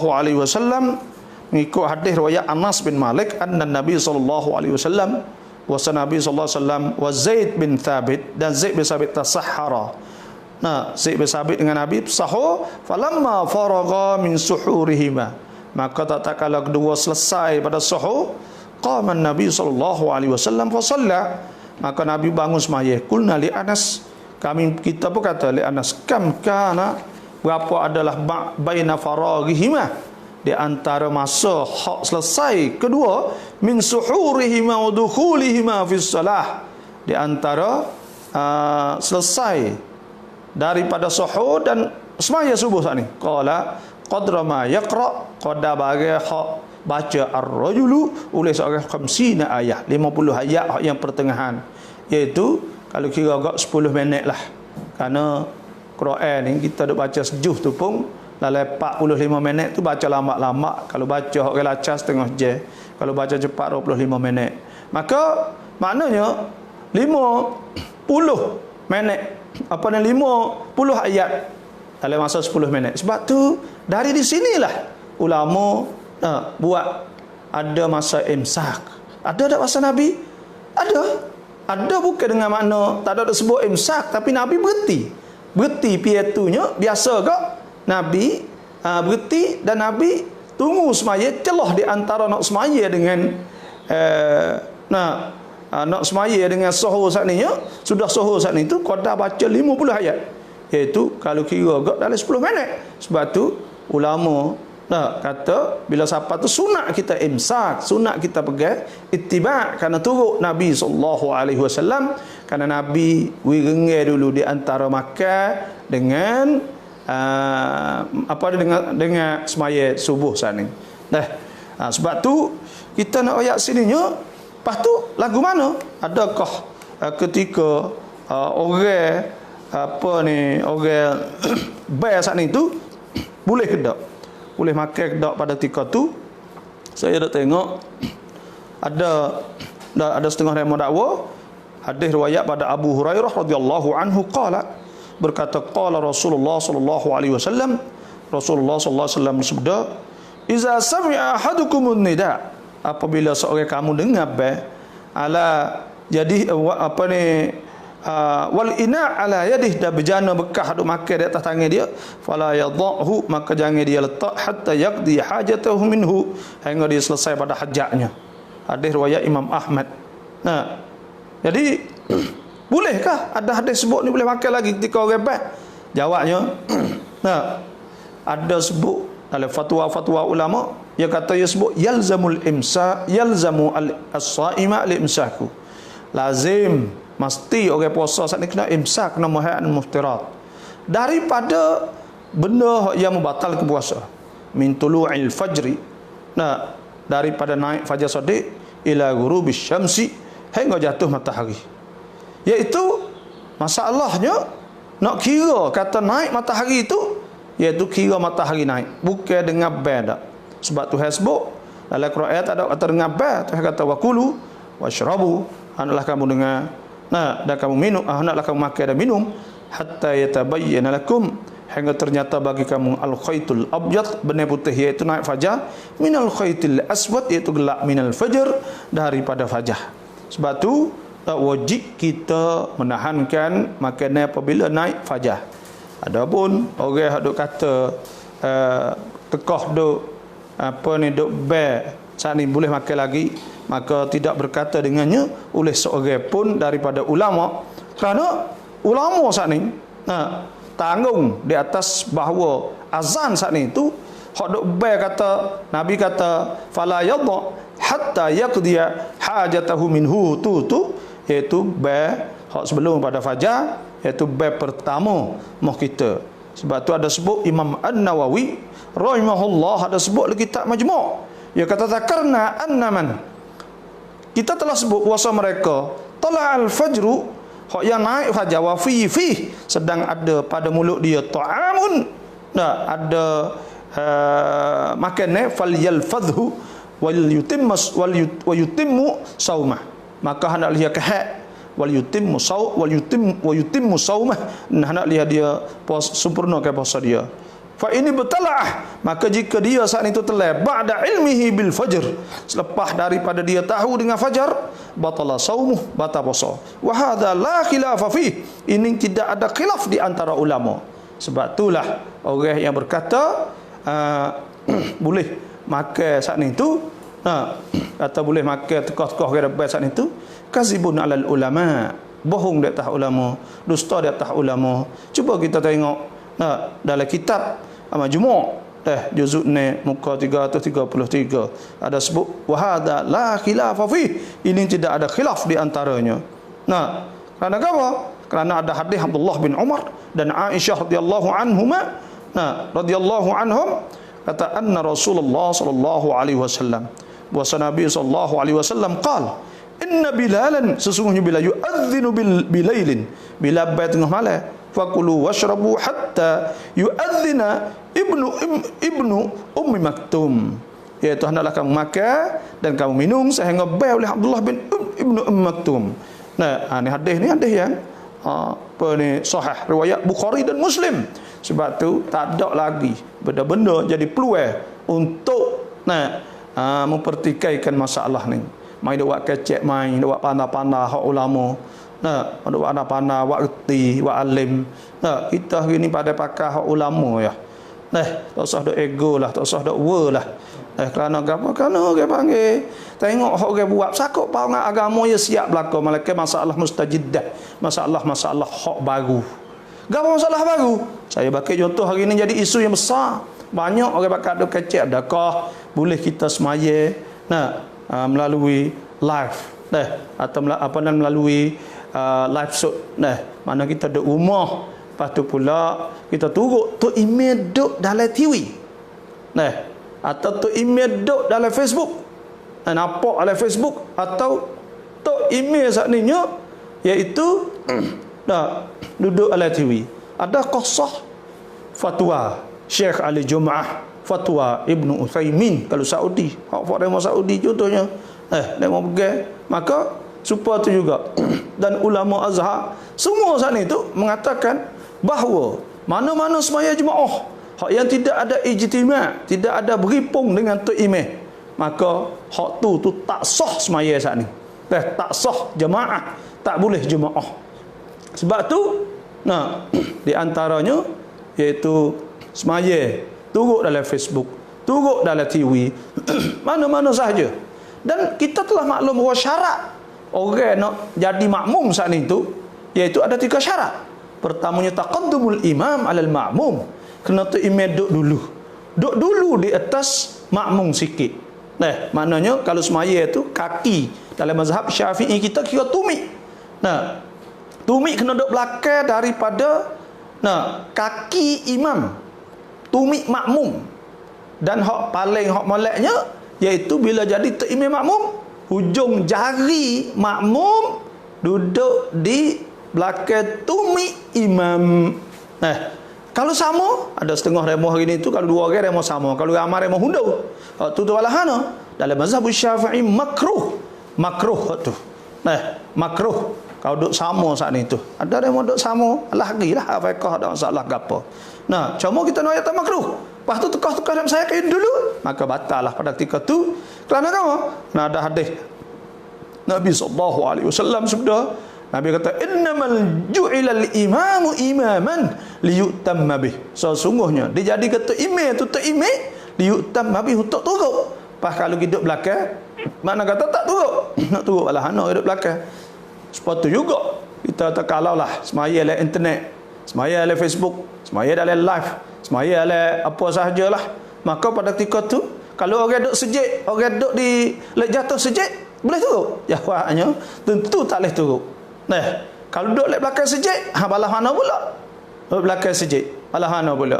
mengikut hadis riwayat Anas bin Malik, anna Nabi SAW wa Nabi SAW wa Zaid bin Thabit, dan Zaid bin Thabit tasahhara. Zaid bin Thabit dengan Nabi sahur, falamma faragha min suhurihima, maka tak kala kedua selesai pada sahur, qama Nabi SAW fa shalla, maka Nabi bangun sembahyang. Qulna li Anas, kita pun kata li Anas, kam kana, berapa adalah baina faraghihima, di antara masa hak selesai kedua, min suhurihima wa dukhulihima fi shalah, di antara selesai daripada sahur dan sembahyang subuh saat ni. Qala qadra ma yaqra, qada bagi hak baca ar-rajulu oleh seorang 50 ayat, 50 ayat yang pertengahan, iaitu kalau kira agak 10 minit lah. Kerana Quran ni kita duk baca sejuh tu pun dalam 45 minit tu baca lambat-lambat. Kalau baca orang lacas setengah jam, kalau baca cepat 25 minit. Maka maknanya 50 minit, apa ni, 50 ayat dalam masa 10 minit. Sebab tu dari di sinilah ulama buat ada masa imsak. Ada tak masa Nabi? Ada bukan dengan makna tak ada sebut imsak, tapi Nabi berhenti piatunya biasa ke Nabi berhenti, dan Nabi tunggu semaya, celah di antara nak semaya dengan nak semaya dengan suhur saat ni, sudah suhur saat ni tu qada baca 50 ayat, iaitu kalau kira agak dalam 10 minit. Sebab tu ulama kata bila siapa tu sunat kita imsak, sunat kita pegang ittiba', kerana turut Nabi SAW, kerana Nabi wirengai dulu di antara makan dengan dengan semaya subuh saat ni. Sebab tu kita nak ayat sininya. Lepas tu lagu mana? Adakah ketika orang orang bayar saat ni tu boleh ke tak? Boleh makan ke tak pada ketika tu? Saya dah tengok ada setengah rema dakwa hadis riwayat pada Abu Hurairah radhiyallahu anhu qala, berkata qala Rasulullah sallallahu alaihi wasallam, Rasulullah sallallahu alaihi wasallam bersabda, iza sami'a ahadukumun nida, apabila seorang kamu dengar ala jadi wal ina ala yadih, dah berjana bekah duk makan di atas tangan dia, fala yadhahu, maka jangan dia letak hatta yaqdi hajatahu minhu, hingga dia selesai pada hajatnya. Hadis riwayat Imam Ahmad. Jadi bolehkah ada hadis sebut ni boleh makan lagi ketika orang bas? Jawabnya ada sebut dalam fatwa-fatwa ulama, dia kata dia sebut yalzamu as-saima al-imsaku, lazim mesti orang puasa saat ni kena imsak, kena muhayyan muftirat daripada benda yang membatalkan puasa, min tulu'il fajri, daripada naik fajar shadiq ila ghurubis syamsi, hingga jatuh matahari. Iaitu masalahnya nak kira kata naik matahari itu, iaitu kira matahari naik, bukan dengan beda. Sebab Tuhan sebut dalam Quran tak ada kata dengan beda. Tuhan kata wakulu washrabu, hendaklah kamu dengar dan kamu minum, hendaklah kamu makan dan minum, hatta yatabayyana lakum, hingga ternyata bagi kamu al-khaytul abyad, benar putih iaitu naik fajar, minal khaytil aswad iaitu gelap minal fajr, daripada fajar. Sebab tu wajib kita menahankan makanan apabila naik fajar. Adapun orang duk kata tekah duk duk saat ni boleh makan lagi, maka tidak berkata dengannya oleh seorang pun daripada ulama, kerana ulama saat ni tanggung di atas bahawa azan saat ni tu hak duk kata Nabi kata fala yadha hatta yaqdiya hajatahu minhu, tu iaitu hak sebelum pada fajar, iaitu pertama moh kita. Sebab tu ada sebut Imam An-Nawawi rahimahullah, ada sebut dalam kitab Majmu', dia kata zakarna annaman, kita telah sebut puasa mereka tala'al fajru, hak yang naik fajar, wa fi sedang ada pada mulut dia ta'amun, ada makan falyalfadhu wal yutimmu saumah, maka hendak lihat kehat wal yutimmu saumah, hendak lihat dia sempurnakan puasa dia. Fa ini betalah, maka jika dia saat itu telah ba'da ilmihi bil fajr, selepas daripada dia tahu dengan fajar, batala saumuh, batal puasa. Wa hadza la khilafa fi, ini tidak ada khilaf di antara ulama. Sebab itulah orang yang berkata boleh makan saat itu, atau boleh makan tekah-tekah ke saat itu, kazibun alal ulama, bohong di atas ulama, dusta di atas ulama. Cuba kita tengok dalam kitab Majmu' juzuk ni muka 333 ada sebut wa hadza la khilafa fi, ini tidak ada khilaf di antaranya. Kerana apa? Kerana ada hadis Abdullah bin Umar dan Aisyah radhiyallahu anhuma, radhiyallahu anhum, kata anna Rasulullah sallallahu alaihi wasallam, bahwa Nabi sallallahu alaihi wasallam qala inna bilalan, sesungguhnya Bilal yu'adzinu bilailin, bila bai tengah malam, fakulu washrabu hatta yu'adzina ibnu ummi maktum, iaitu hendaklah kamu makan dan kamu minum sehingga bai oleh Abdullah bin ibnu ummi maktum. Nah, ni hadis yang apa ni sahih riwayat Bukhari dan Muslim. Sebab tu tak ada lagi benda-benda jadi peluang untuk mempertikaikan masalah ni. Mai dak buat kecek, mai dak buat pandai-pandai hak ulama. Nah, dak buat pandai-pandai buat reti, buat alim. Nah, kita hari ni pada pakar hak ulama ya. Nah, tak usah dak ego lah, tak usah dak wer lah. Kerana apa? Kerana orang panggil tengok hak orang buat sakut panggil agama ya siap belaka malaikat masalah mustajiddah, masalah-masalah hak baru. Gapo masalah baru? Saya bagi contoh hari ini jadi isu yang besar. Banyak orang bakal ada kecek, adakah boleh kita semaya melalui live atau melalui live shoot. Mana kita duduk rumah, lepas tu pula kita turut tu email duduk dalam TV. Atau tu email duduk dalam Facebook. Nampak dalam Facebook atau tu email saat ni iaitu duduk dalam TV. Ada qasah fatwa Syekh Ali Jum'ah, fatwa Ibnu Uthaymin kalau Saudi, hak fatwa Saudi contohnya. Demo pergi, maka supaya tu juga dan ulama Azhar semua saat ni tu mengatakan bahawa mana-mana semaya jemaah hak yang tidak ada ijtima', tidak ada berhipung dengan tu imam, maka hak tu tak sah semaya saat ni. Tak sah jemaah, tak boleh jemaah. Sebab tu di antaranya iaitu semaya turut dalam Facebook, turut dalam TV, mana-mana sahaja. Dan kita telah maklum bahawa syarat orang nak jadi makmum saat ni tu iaitu ada 3 syarat. Pertamanya taqaddumul imam alal makmum, kena tu imam duduk dulu di atas makmum sikit. Maknanya kalau semaya tu kaki dalam mazhab Syafi'i kita kira tumit. Tumit kena duduk belakang daripada kaki imam, tumit makmum. Dan hak paling hak moleknya iaitu bila jadi imam makmum, hujung jari makmum duduk di belakang tumit imam. Kalau sama, ada setengah remo hari ni tu, kalau 2 orang remo sama, kalau ramai remo hundu. Tu walahana dalam mazhab Syafi'i makruh tu. Makruh kalau duduk sama saat ni tu. Ada remo duduk sama, lagilah apakah ada masalah gapo. Cuma kita nak ayat makruh. Lepas tu tukar-tukar dalam saya kain dulu, maka batal lah pada ketika tu. Kerana apa? Ada hadis Nabi SAW sabda, Nabi kata innamal ju'ilal imamu imaman liyutamma bih. Sesungguhnya dijadi kata imam tu imam liyutamma bih, untuk turut. Pas kalau hidup belakang, mana kata tak turut. Nak turut alahana hidup belakang. Sepatu juga kita tak kalau lah semaya dalam internet, semaya dalam Facebook, semaya dalam live, semaya dalam apa sahajalah. Maka pada ketika tu kalau orang duduk sejik, orang duduk di jatuh sejik, boleh turut? Jawabnya tentu tak boleh turut. Kalau duduk lek belakang sejik, balah mana pula? Duduk belakang sejik, balah mana pula?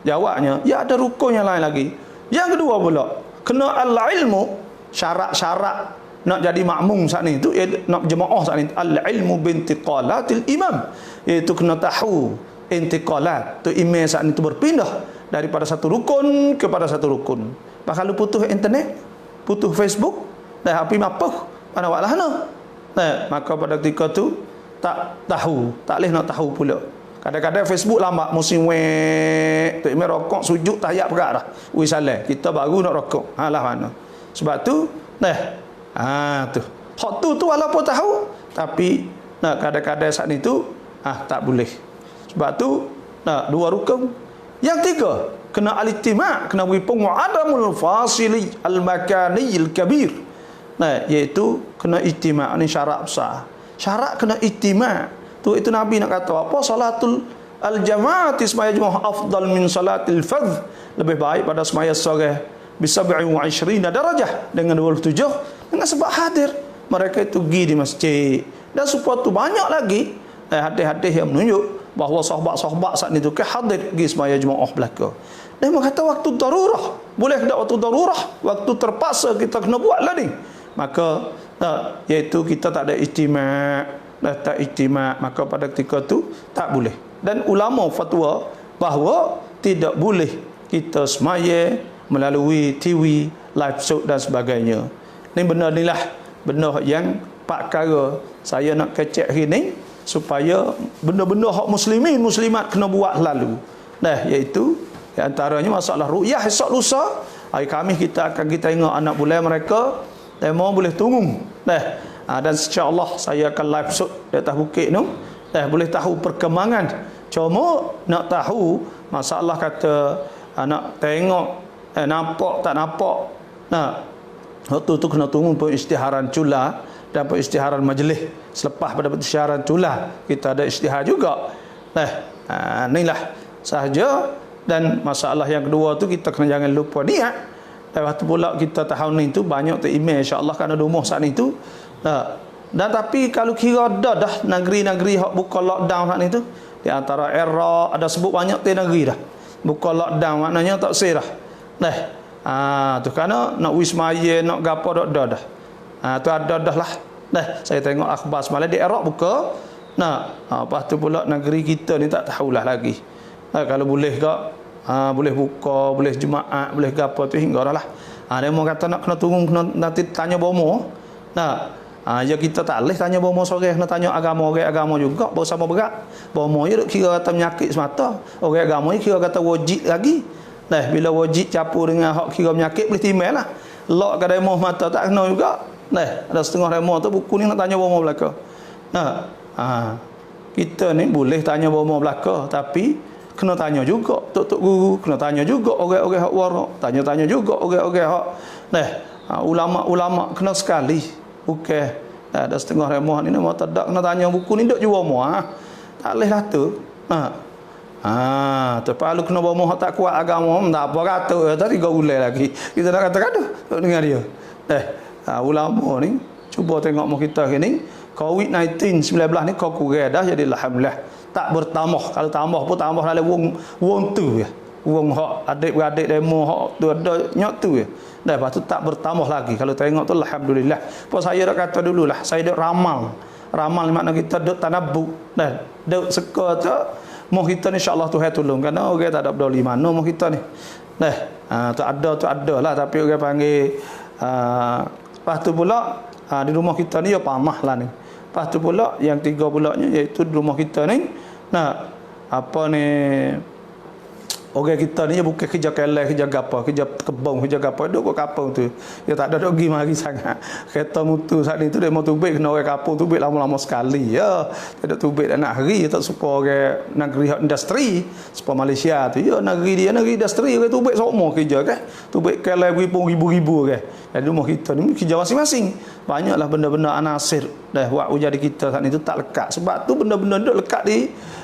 Jawabnya, ya ada rukun yang lain lagi. Yang kedua pula, kena al-ilmu, syarat-syarat nak jadi makmum saat ni tu, nak jemaah saat ni, al-ilmu bintiqalatil imam, iaitu kena tahu intiqalat tu imam saat ni tu berpindah daripada satu rukun kepada satu rukun. Kalau putus internet, putus Facebook, dah api mapuh, mana walah nah. Maka pada ketika tu tak tahu, tak boleh nak tahu pula. Kadang-kadang Facebook lambat musim tu imam rokok sujud tahiyat perak dah. Ui salah, kita baru nak rokok. Lah mana. Sebab tu tu. Hak tu walaupun tahu, tapi kadang-kadang saat ni tu tak boleh. Sebab tu 2 rukun. Yang 3, kena al-ittima', kena berhipung adamul fasili al-makaniyil kabir. Iaitu kena ittima', ni syarat besar. Syarat kena ittima'. Itu Nabi nak kata apa? Salatul al-jama'ati, semaya jemaah afdal min salatil fadh, lebih baik pada semaya seorang bisa 27 darajah dengan 27, dengan sebab hadir mereka itu pergi di masjid. Dan supaya tu banyak lagi hadis-hadis yang menunjuk bahawa sahabat-sahabat saat itu ke hadir pergi semaya jemaah belaka. Dan berkata waktu darurah, boleh tak waktu darurah, waktu terpaksa kita kena buat lah ni, maka iaitu kita tak ada ijtima', tak ijtima', maka pada ketika tu tak boleh. Dan ulama fatwa bahawa tidak boleh kita semaya melalui TV, live show dan sebagainya. Ni benda ni lah benda yang pak perkara saya nak kecek hari ni supaya benda-benda hak muslimin muslimat kena buat selalu. Iaitu di antaranya masalah ru'yah esok lusa hari Khamis kita tengok anak bulan mereka demo boleh tunggu. Dan insya-Allah saya akan live shoot di atas bukit tu. Boleh tahu perkembangan. Cuma nak tahu masalah kata nak tengok nampak tak nampak. Waktu tu kena tunggu pengisytiharan cula dan pengisytiharan majlis. Selepas pada pengisytiharan cula kita ada isytihar juga. Inilah sahaja. Dan masalah yang kedua tu kita kena jangan lupa niat. Lepas tu pula kita tahun ni tu banyak tu email insya-Allah kerana rumah saat ni tu. Dan tapi kalau kira dah negeri-negeri hak buka lockdown saat ni tu, di antara Iraq ada sebut banyak tu negeri dah buka lockdown, maknanya tak sah dah. Tu kerana nak wismaya nak gapo dah. Tu ada dah lah. Saya tengok akhbar semalam di Iraq buka. Lepas tu pula negeri kita ni tak tahulah lagi. Kalau boleh ke boleh buka, boleh jemaah, boleh gapo tu hingga dah lah. Dia mau kata nak kena tunggu, kena nanti tanya bomo. Ya kita tak boleh tanya bomo sore, kena tanya agama, orang agama juga baru sama berat. Bomo je duk kira kata penyakit semata. Orang agama ni kira kata wajib lagi. Bila wajib campur dengan hak kira penyakit boleh timbal lah. Lok ke demo mata tak kena juga. Ada setengah demo tu buku ni nak tanya bomo belaka. Kita ni boleh tanya bomo belaka tapi kena tanya juga tok-tok guru, kena tanya juga orang-orang hak warak, tanya-tanya juga orang-orang hak ulama-ulama kena sekali. Bukan ada setengah remah ni nama tak kena tanya buku ni dok jual muah. Tak leh lah tu. Tapi kalau kena bawa hak tak kuat agama tak apa kata tadi 3 bulan lagi. Kita nak kata gaduh dengan dia. Ulama ni cuba tengok mu kita ni COVID-19 ni kau kurang dah jadi alhamdulillah. Tak bertambah. Kalau tambah pun tambah dalam wong tu ya. Wong hak adik-beradik demo hak tu ada nyok tu ya. Lepas tu tak bertambah lagi. Kalau tengok tu alhamdulillah. Pas saya dah kata dululah, saya dah ramal. Ramal makna kita duk tanabbu. Duk seka tu mau kita ni insya-Allah Tuhan tolong. Kerana orang tak ada peduli mana mau kita ni. Tu ada lah tapi orang panggil lepas tu pula di rumah kita ni ya pamah lah ni. Lepas tu pula yang 3 pulaknya iaitu di rumah kita ni orang kita ni bukan kerja kelai, kerja gapo, kerja kebun, kerja gapo, duduk kat kampung tu. Dia tak ada duk pergi mari sangat. Kereta mutu saat ni tu dia mau tubik kena orang kampung tubik lama-lama sekali. Ya, dia duk tubik nak hari tak suka orang negeri industri, supaya Malaysia tu. Ya, negeri dia negeri industri orang tubik semua kerja kan. Tubik kelai ribu-ribu kan. Jadi rumah kita ni kerja masing-masing. Banyaklah benda-benda anasir dah buat ujar di kita saat ni tu tak lekat. Sebab tu benda-benda duk lekat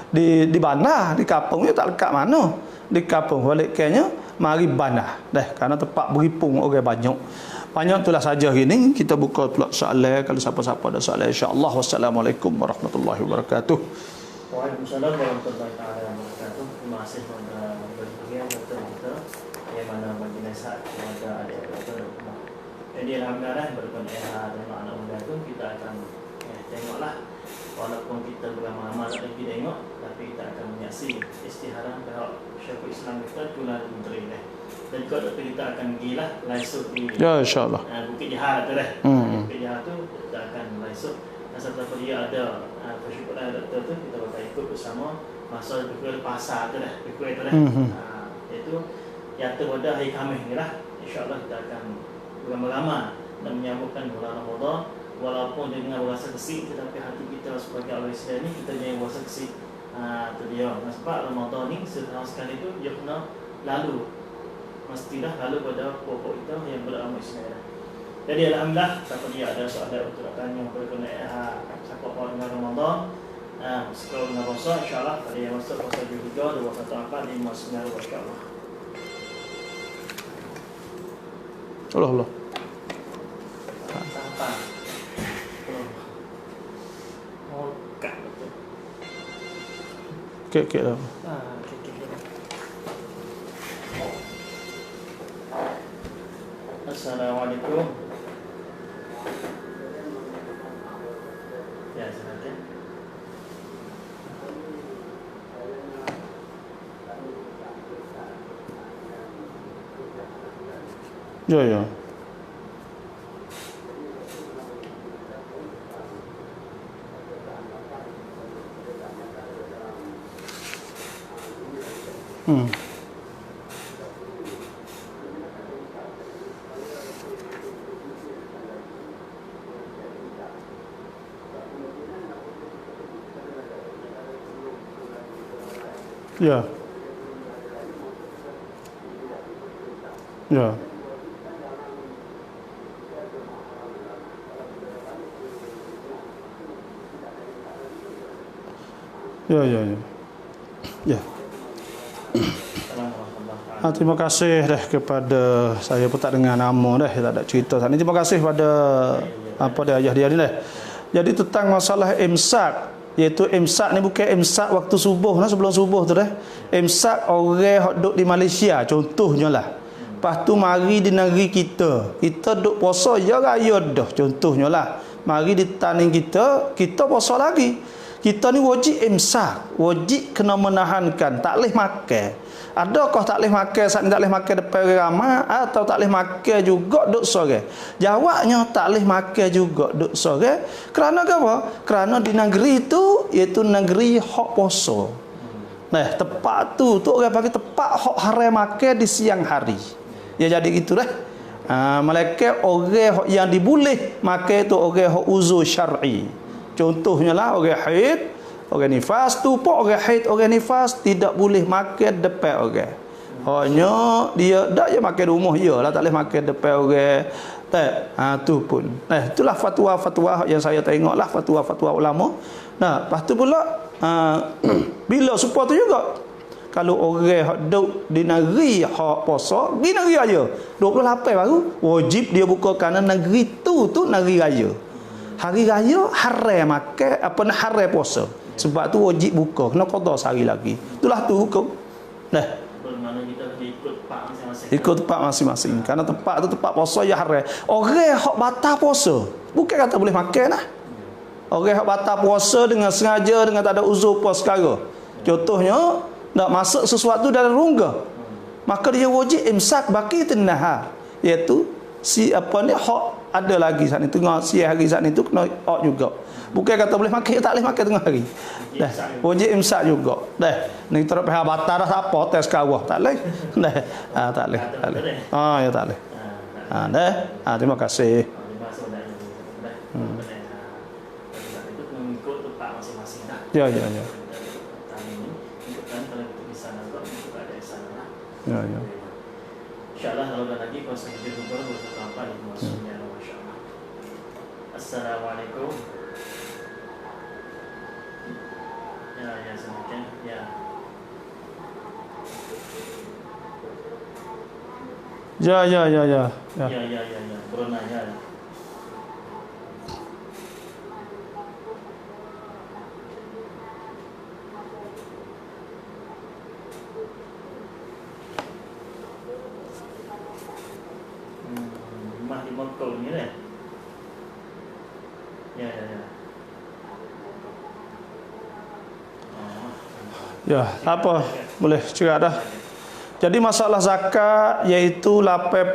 di bandar, di kampung dia tak lekat mana. Di kampung balik kayaknya mari bandar kerana tempat beripung orang banyak itulah saja hari ni kita buka pula soalan kalau siapa-siapa ada soalan insya-Allah. Wassalamualaikum warahmatullahi wabarakatuh. Waalaikumsalam warahmatullahi wabarakatuh. Terima kasih kepada berbagai doktor kita yang mana bagi nasihat kepada adik-adik doktor. Jadi alhamdulillah berkon dan anak muda tu kita akan tengoklah walaupun kita beramai-ramai tak pergi tengok tapi kita akan menyaksikan istiharan pihak Syekhul Islam kita Tuan Menteri ni. Dan juga kita akan pergilah live shoot di insya-Allah Bukit Jihad tu dah. Bukit Jihad tu kita akan live shoot. Dan setelah dia ada persyukuran doktor tu kita bakal ikut bersama masa berkuil pasar tu dah. Berkuil tu dah. Itu yang pada hari Khamis ni lah. InsyaAllah kita akan beramai-ramai dan menyambutkan bulan Ramadan walaupun dengan rasa kesik tetapi hati kita sebagai orang Islam ni kita jangan rasa kesik. Tu dia. Sebab Ramadan ni setahun sekali tu dia kena lalu. Mestilah lalu pada pokok kita yang beragama Islam. Jadi alhamdulillah siapa dia ada soalan untuk tanya berkenaan siapa dengan Ramadan. Sekarang dengan puasa insya-Allah pada yang masuk puasa juga 21/4/59 insya-Allah. Allah. Kek lah. Assalamualaikum. silakan. Ya, ya. Hmm. Ya. Ya. Ya, ya, ya. Ya. Terima kasih dah kepada saya pun tak dengar nama dah, tak ada cerita. Terima kasih pada apa dia ayah dia ni dah. Jadi tentang masalah imsak, iaitu imsak ni bukan imsak waktu subuh lah, sebelum subuh tu dah. Imsak orang hok duk di Malaysia contohnya lah. Lepas tu mari di negeri kita duk puasa ya raya dah contohnya lah. Mari di tanah kita puasa lagi. Kita ni wajib imsak, wajib kena menahankan, tak boleh makan. Adakah tak boleh makan saat ni, tak boleh makan depan orang ramai, atau tak boleh makan juga duk sore? Jawabnya tak boleh makan juga duk sore. Kerana apa? Kerana di negeri itu iaitu negeri hak puasa. Nah, tepat tu orang bagi tepat hak haram makan di siang hari. Ya jadi gitulah. Malaikat orang yang diboleh makan itu orang hak uzur syar'i. Contohnya lah orang haid, orang nifas tu pun orang haid, orang nifas tidak boleh makan depan orang. Hanya dia tak je makan rumah je lah, tak boleh makan depan orang. Tak, tu pun. Itulah fatwa-fatwa yang saya tengok lah, fatwa-fatwa ulama. Nah, lepas tu pula bila supaya tu juga kalau orang duduk di negeri hak puasa, di negeri raya 28 baru wajib dia buka kerana negeri tu negeri raya. Hari raya haram makan apa nak haram puasa. Sebab tu wajib buka, kena qada sehari lagi. Itulah tu hukum. Nah, bermakna kita ikut tempat masing-masing. Ikut tempat masing-masing. Kerana tempat tu tempat puasa ya haram. Orang hak batal puasa, bukan kata boleh makan lah. Orang hak batal puasa dengan sengaja, dengan tak ada uzur puasa sekarang. Contohnya nak masak sesuatu dalam rongga, maka dia wajib imsak baki tenah, iaitu si apa ni hak ada lagi saat itu tengah siang hari saat itu kena hak juga. Bukan kata boleh makan, tak boleh makan tengah hari. Dah wajib imsak juga. Dah ni kita nak batal dah apa tes kawah tak boleh. Dah tak boleh. Tak boleh. Ya tak boleh. Dah. Terima kasih. Terima kasih dah. Itu mengikut tempat masing-masing dah. Ya. Ya. InsyaAllah kalau ada lagi kuasa kita berubah berapa ini maksudnya masyaAllah. Assalamualaikum. Ya semakin ya. Ya. Corona ya. Di Mekah ni lah. Ya. Ya, apa? Boleh cerita dah. Jadi masalah zakat iaitu 85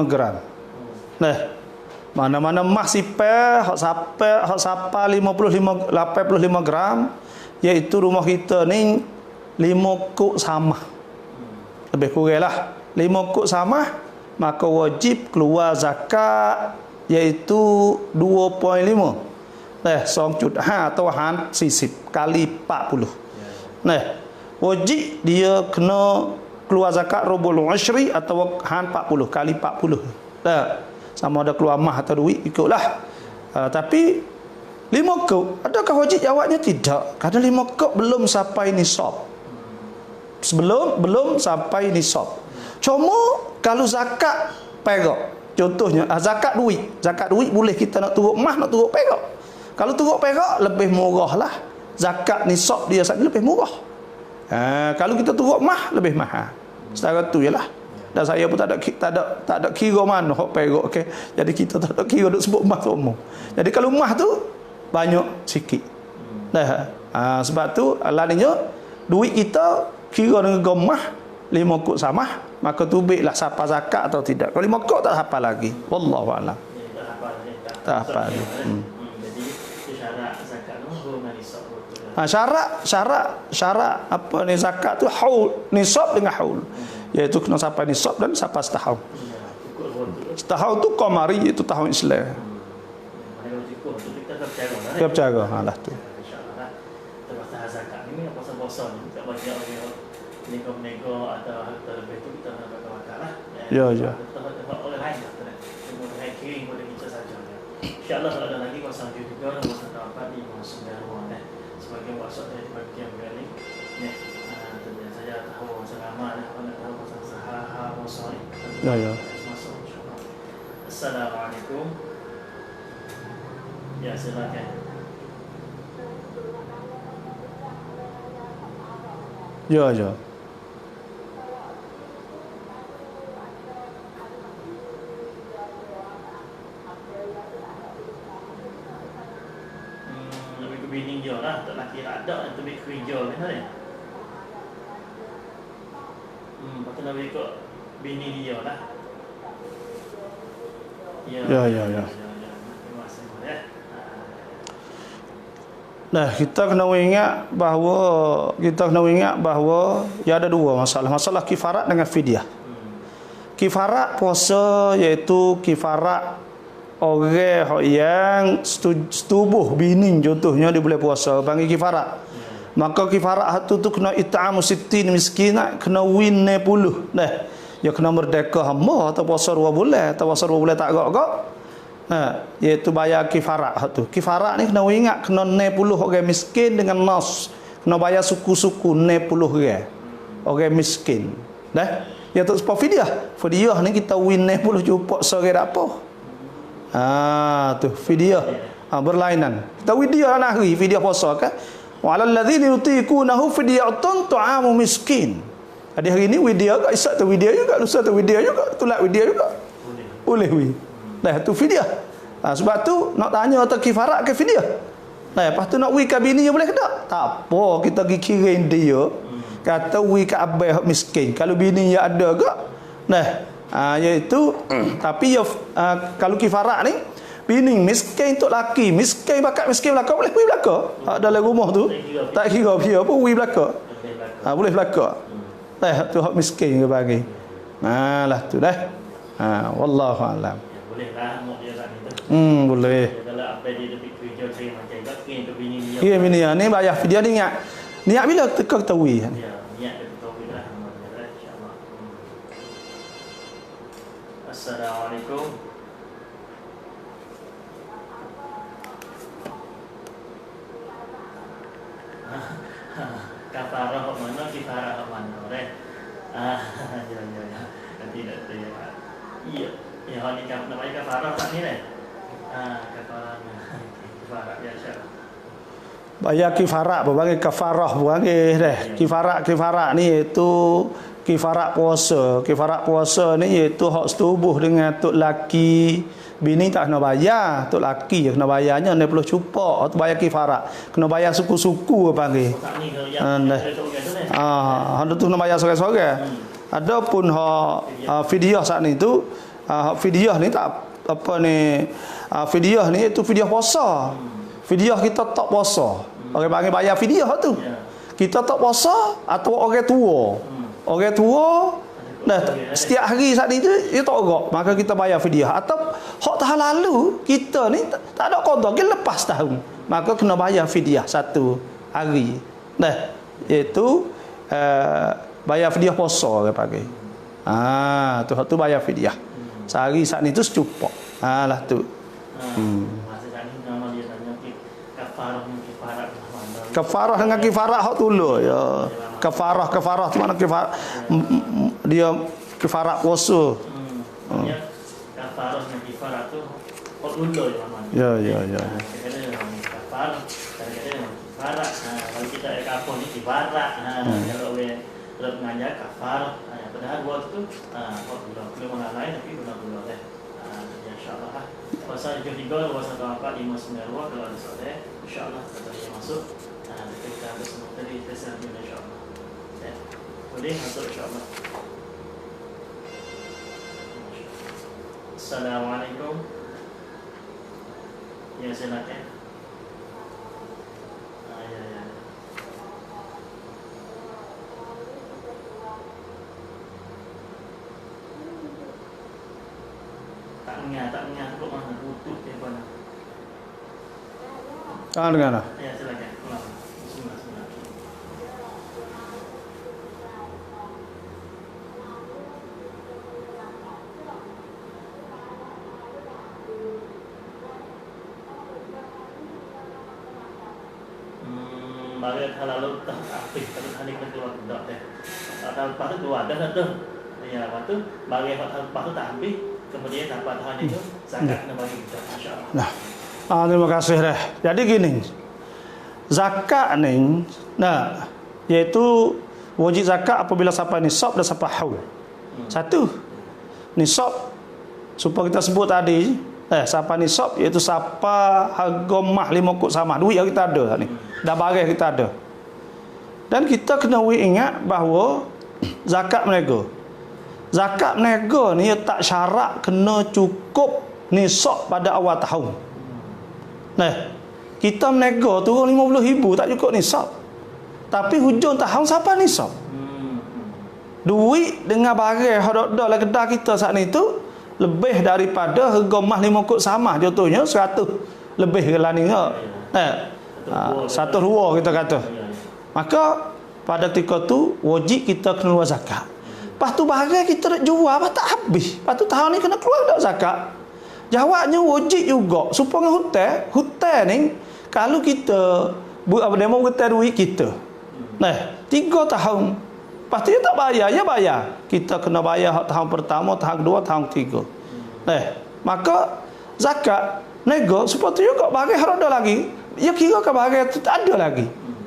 gram. Nah, mana-mana emas sipar hak sapa 85 gram, iaitu rumah kita ni 5 kuk sama. Lebih kurang lah 5 kuk sama, maka wajib keluar zakat iaitu 2.5. atau han sisip kali 40. Nah, wajib dia kena keluar zakat rubul ushri atau han 40 kali 40. Sama ada keluar mah atau duit ikutlah. Tapi 5 kop adakah wajib? Jawabnya tidak. Kerana 5 kop belum sampai nisab. Belum sampai nisab. Cuma kalau zakat perak, contohnya zakat duit boleh kita nak turut emas, nak turut perak. Kalau turut perak lebih murah lah. Zakat nisab dia saat ni lebih murah. Kalau kita turut emas lebih mahal. Setara tu jelah. Dan saya pun tak ada kira mana hak perak, okey. Jadi kita tak ada kira duk sebut emas umum. Jadi kalau emas tu banyak sikit. Dah. Sebab tu alaninya duit kita kira dengan gemah 5 kok samah, maka tubiklah siapa zakat atau tidak. Kalau 5 kok tak hafal lagi. Wallahu a'lam. Tak hafal. Jadi syarat zakat tu huruf nisab. Syarat apa ni zakat tu haul, nisab dengan haul. Iaitu kena sampai nisab dan sampai setahun. Setahun tu qamari, itu tahun Islam. Kita bercara lah tu. InsyaAllah terpaksa zakat ni puasa-puasa ni tak bagi orang nego-nego atau harta lebih tu kita nak bakar lah. Ya. Orang lain lah. Kemudian kirim kepada kita saja. InsyaAllah kalau ada lagi kuasa juga kuasa dapat di masa baru ni. Sebagai kuasa dari bagian kali ni. Tentunya saya tahu masa lama dah nak tahu masa sahah masa ni. Ya. Assalamualaikum. Ya, silakan. Ya. Lebih ke bini dia lah, tak laki tak ada, lebih ke kerja kan ni. Lepas tu lebih ke bini dia lah. Ya. Terima kasih ya. Nah, kita kena ingat bahawa ya ada dua masalah. Masalah kifarat dengan fidyah. Kifarat puasa iaitu kifarat orang yang setubuh bini contohnya dia boleh puasa bagi kifarat. Maka kifarat tu kena it'amu 60 miskin, kena win 90. Nah, ya kena merdeka hamba atau puasa 2 bulan, atau puasa 2 bulan tak agak-agak. Iaitu bayar kifarat tu. Kifarat ni kena ingat kena 90 orang miskin dengan nas. Kena bayar suku-suku 90 orang miskin. Dah? Ya tu sebab fidyah. Fidyah ni kita win 90 cukup sore tak apa. Tu fidyah. Berlainan. Kita fidyah lah hari fidyah puasa kan. Wa 'alal ladzina yutiqunahu fidyatun ta'amu miskin. Ada hari ni fidyah kat Isyak tu fidyah juga, lusa tu fidyah juga, tulak fidyah juga. Boleh wi. Dah tu fidyah. Sebab tu nak tanya atau kifarat ke fidyah. Lepas tu nak wi ke bini je boleh ke tak? Tak apa, kita pergi kirim dia. Kata wi ke abah miskin. Kalau bini ya ada ke? Iaitu tapi ya kalau kifarat ni bini miskin untuk laki, miskin bakat miskin belaka boleh wi belaka. Dalam rumah tu tak kira dia apa wi belaka. Boleh belaka. Tu hak miskin ke bagi. Lah tu dah. Wallahu a'lam. Bolehlah mau dia tak itu. Boleh. Kalau apa dia lebih kerja saya macam itu kirim ke bini dia. Kirim bini ni bayar fidyah ni ingat. Niat bila teka ketahui. Ya, niat kita tahu lah insya-Allah. Assalamualaikum. Kafarah mana kifarah mana ya. Nanti ya. Iya. Ya, ni namanya kafarah tak ni dah. Kafarah ya insya-Allah. Bayar kifarat berbagai kafarah berbagai dah. Kifarat ni iaitu kifarat puasa. Kifarat puasa ni iaitu hak setubuh dengan tok laki. Bini tak kena bayar, tok laki je kena bayarnya 90 cupak. Tu bayar kifarat. Kena bayar suku-suku apa panggil. Ada tu kena bayar seorang-seorang. Adapun hak fidyah saat ni tu fidyah ni tak apa ni fidyah ni itu fidyah puasa. Fidyah kita tak puasa. Orang panggil bayar fidyah tu. Kita tak puasa atau orang tua. Orang tua setiap hari saat ni tu dia tak agak, maka kita bayar fidyah. Atau hak tahun lalu kita ni tak ada qada, kita lepas tahun, maka kena bayar fidyah satu hari. Iaitu bayar fidyah puasa orang panggil. Tu bayar fidyah. Sehari saat ni tu secupak. Lah tu. Masa tadi nama dia tanya kafarah mana. Kafarah dengan kifarat hak tulu ya. Kafarah tu mana kifarat? Dia kifarat puasa. Kafarah dengan kifarat tu hak tulu je mana. Ya. Kadang-kadang kafarah, kadang-kadang kifarat. Kalau kita kapal ni kifarat. Kalau mengajar kafarah. Padahal buat tu kalau orang lain tapi benar-benar Jadi insyaAllah puasa 73, puasa 24, 5, 9, 2 kalau ada soalan insyaAllah kita boleh masuk. Kita bersama tadi kita sambung insyaAllah. Boleh masuk insyaAllah. Assalamualaikum. Ya silakan. Ya. Tak ingat kok mana tutup telefon. Dengar. Ya silakan. Bismillah. Bagi kalau tak aktif kalau hari keluar dah deh. Kalau lepas tu keluar dah tu. Ya, lepas tu bagi lepas tu tak habis kemudian dapat hari itu zakat nak bagi kita insya-Allah. Nah. Terima kasih dah. Jadi gini. Zakat ni iaitu wajib zakat apabila sampai nisab dan sampai haul. Satu. Nisab supaya kita sebut tadi sampai nisab iaitu sampai harga mah 5 kut sama. Duit yang kita ada ni. Dah barang kita ada. Dan kita kena ingat bahawa zakat mereka ni tak syarat kena cukup nisab pada awal tahun. Kita menega turun 50,000 tak cukup nisab. Tapi hujung tahun siapa nisab? Duit dengan barang hodok-hodok lah kedai kita saat ni tu lebih daripada harga mah 5 kut sama, contohnya 100 lebih ke lah ni. 100 ruah kita kata. Maka pada ketika tu wajib kita kena keluar zakat. Lepas tu barang kita nak jual apa tak habis. Lepas tu tahun ni kena keluar tak zakat. Jawabnya wajib juga. Supaya hutan ni kalau kita demo hutan duit kita. 3 tahun. Lepas tu dia tak bayar, ya bayar. Kita kena bayar tahun pertama, tahun kedua, tahun ketiga. Maka zakat nego supaya tu juga barang ada lagi. Ya kira ke barang tu tak ada lagi.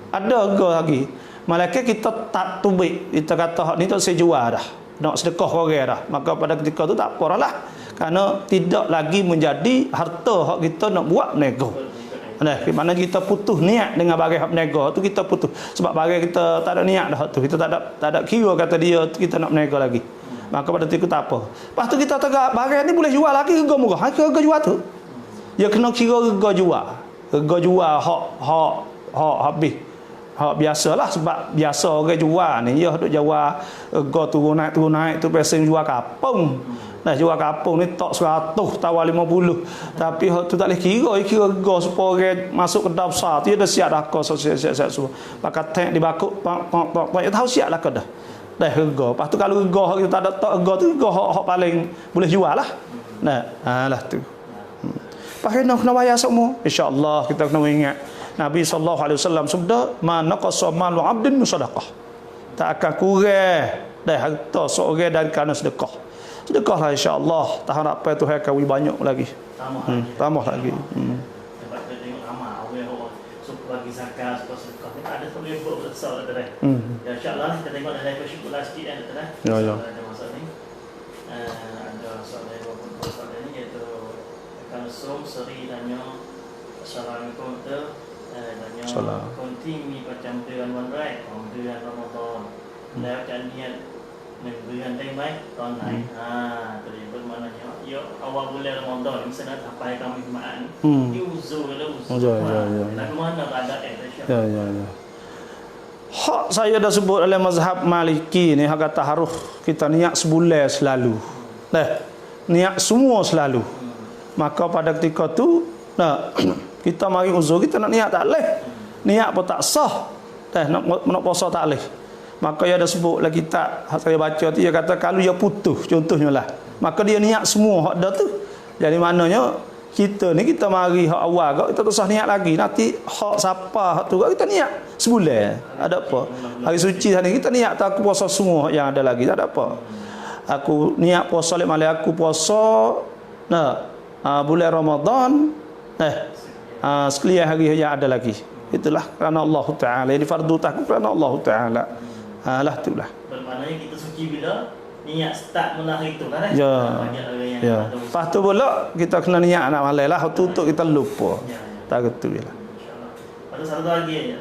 Ada harga lagi. Malaikat kita tak tubik. Kita kata hak ni tak saya jual dah. Nak sedekah orang dah. Maka pada ketika tu tak apalah. Kerana tidak lagi menjadi harta hak kita nak buat nego. Mana kita putus niat dengan barang hak nego tu kita putus. Sebab barang kita tak ada niat dah tu. Kita tak ada kira kata dia kita nak nego lagi. Maka pada ketika tak apa. Lepas tu kita tegak barang ni boleh jual lagi harga murah. Harga jual tu. Ya kena kira harga jual. Harga jual hak habis. Hak biasalah sebab biasa orang jual ni ya duk jual harga turun naik tu biasa jual kapung. Jual kapung ni tak 100 tawar 50. Tapi hak tu tak boleh kira harga supaya orang masuk kedai besar tu dia dah siap dah kau siap semua. Pakai tank dibakuk pak tahu siap lah kau dah. Dah harga. Lepas tu kalau harga kita tak ada harga tu hak paling boleh jual lah. Lah tu. Pakai nak kena bayar semua. Insya-Allah kita kena ingat Nabi sallallahu alaihi wasallam sabda, "Ma naqasa malu 'abdin min sadaqah." Tak akan kurang dari harta seorang dari kerana sedekah. Sedekahlah insya-Allah. Tahun depan Tuhan akan banyak lagi. Tambah lagi. Sebab kita tengok ramai orang bagi zakat, sedekah ni ada boleh buat besar dah. Ya insya-Allah kita tengok ada bersyukurlah sikit dah. Ya. Ada masa ni. Ada soalan ni iaitu akan som seri tanya assalamualaikum tu. Tanya kontinu macam bulan Ramadan, bulan Ramadan.แล้วจะniat bulan Ramadan tahun lain. Jadi bermaknanya ya awal bulan Ramadan misalnya sampai kami Jumaat ni uzur. Dan mana ada Ya. Hak saya dah sebut dalam mazhab Maliki ni hak kata harus kita niat sebulan selalu. Niat semua selalu. Maka pada ketika tu kita mari uzur kita nak niat tak leh. Niat pun tak sah. Nak puasa tak leh. Maka dia ada sebut lagi kitab saya baca tu dia kata kalau dia putus contohnya lah. Maka dia niat semua hak dah tu. Jadi maknanya kita ni kita mari hak awal kau kita tak sah niat lagi. Nanti hak siapa hak tu kita niat sebulan. Ada apa? Hari suci hari kita niat tak aku puasa semua yang ada lagi. Tak ada apa. Aku niat puasa malam aku puasa bulan Ramadan sekalian hari yang ada lagi. Itulah kerana Allah Ta'ala. Ini fardu takut kerana Allah Ta'ala. Lah itulah. Bermaknanya kita suci bila niat start mula hari tu kan eh? Ya. Banyak orang yang Ya. ada Lepas tu pula kita kena niat nak malai lah, tutup kita lupa. Ya, ya. Tak gitu je lah. InsyaAllah. Ada satu lagi ya,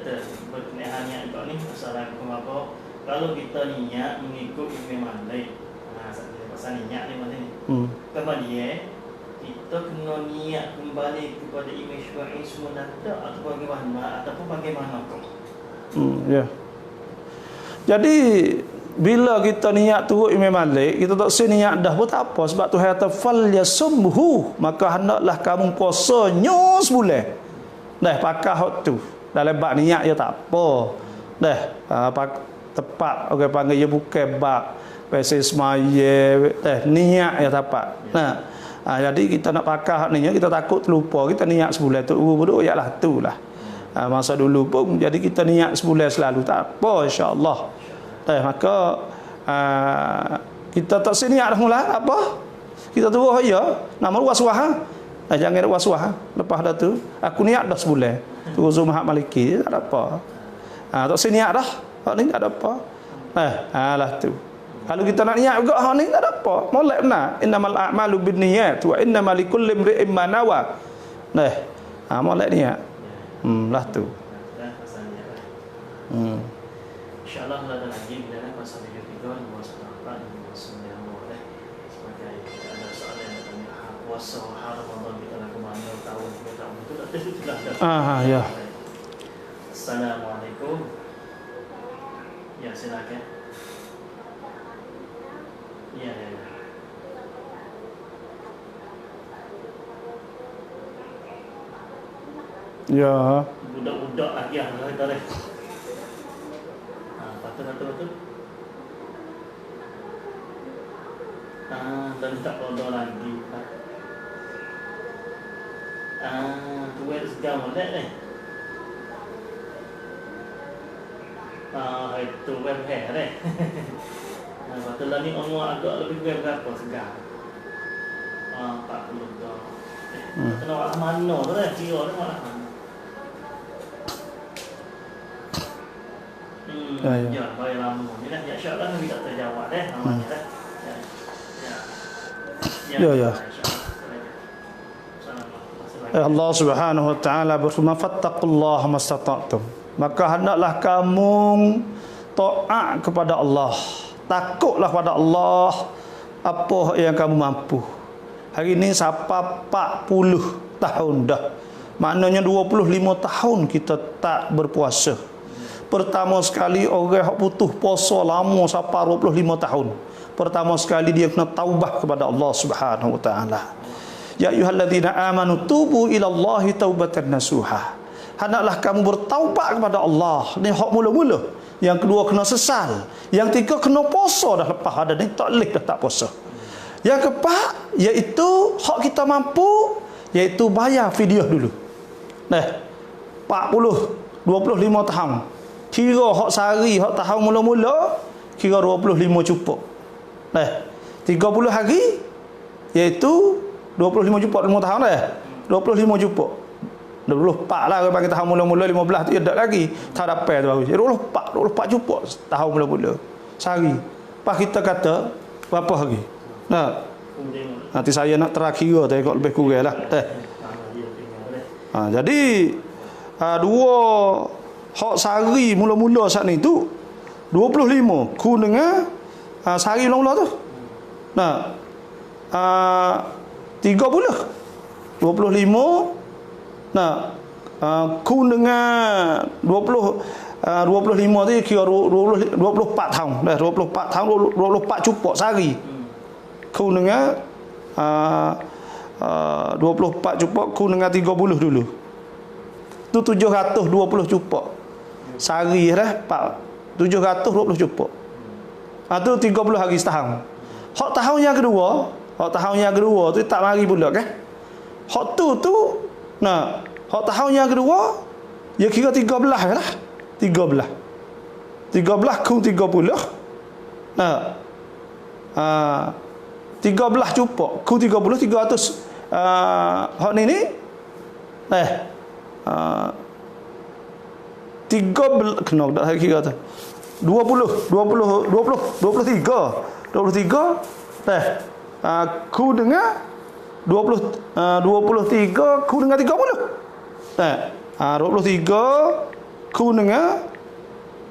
berkenaan niat kau ni masalah apa? Kalau kita niat mengikut Imam Malik, pasal niat ni mana ni? Kemudian kita kena niat kembali kepada Imam Syafi'i semula atau bagaimana ataupun bagaimana kau? Ya. Jadi bila kita niat turut Imam Malik, kita tak usah niat dah pun tak apa, sebab Tuhan kata fal yasumhu, maka hendaklah kamu puasanya sebulan. Dah pakai hak tu. Dalam bab niat ya tak apa. Dah tepat orang panggil ya bukan bab pasal semaya, niat ya tepat. Nah, jadi kita nak pakai hak ni, kita takut terlupa, kita niat sebulan tu duduk yalah tulah. Masa dulu pun jadi kita niat sebulan selalu tak apa insya-Allah. Maka kita tak siniat dah mula apa? Kita terus ya, nama waswah. Jangan ada waswah. Lepas dah tu aku niat dah sebulan. Terus Zuhad Maliki tak ada apa. Tak siniat dah. Hak ni tak ada apa. Lah tu. Kalau kita nak niat juga hak ni tak ada apa. Molek benar. Innamal a'malu binniyat wa innamal likulli imri'in ma nawa. Molek niat. Lah tu. InsyaAllah ada lagi bila nak pasal video tiga, nombor 94 dan nombor 90 sebagai ada soalan yang bertanya puasa Ramadan kita nak ke mana tahun kita tahun itu dah. Ya. Assalamualaikum. Ya silakan. Ya. Ya. Budak-budak lagi dah. Betul. Dan tak bodoh lagi. Tu web segala model ni. Itu web hair ni. Betul lah ni orang agak lebih web berapa segar. 40 dah. Kena walah mana tu dah, kira tu walah mana. Ya, baiklah. Ya, insya-Allah kita terjawab namanya dah. Ya. Allah Subhanahu wa taala berfirman fattaqullaha mastata'tum. Maka hendaklah kamu taat kepada Allah. Takutlah pada Allah apa yang kamu mampu. Hari ini sampai 40 tahun dah. Maknanya 25 tahun kita tak berpuasa. Pertama sekali orang yang putus puasa lama sampai 25 tahun. Pertama sekali dia kena taubah kepada Allah Subhanahu wa taala. Ya ayyuhalladzina amanu tubu ilallahi taubatan nasuha. Hendaklah kamu bertaubat kepada Allah. Ni hak mula-mula. Yang kedua kena sesal. Yang tiga kena puasa dah lepas ada ni tak leh dah tak puasa. Yang keempat iaitu hak kita mampu iaitu bayar fidyah dulu. 25 tahun. Kira hak sehari, hak tahun mula-mula kira 25 cukup. 30 hari iaitu 25 cukup 5 tahun 25 cukup. 24 lah orang panggil tahun mula-mula 15 tu tak lagi. Tak dapat tu baru. 24 cukup tahun mula-mula. Sehari. Lepas kita kata berapa hari? Nanti saya nak terakira tengok lebih kurang lah. Jadi dua hak sehari mula-mula saat ni tu 25 ku dengan sehari mula-mula tu. 30 25 ku dengan 25 tu kira 24 tahun. 24 tahun 24 cukup sehari. Ku dengan 24 cukup ku dengan 30 dulu. Tu 720 cukup. Sehari dah 720 cukup. Tu 30 hari setahun. Hak tahun yang kedua tu tak mari pula kan. Hak tu hak tahun yang kedua ya kira 13 lah. 13 ku 30. 13 cukup. Ku 30 300 hak ni 13 kena dah kira tu. 23 23 ku dengan 23 ku dengan 30. 23 ku dengan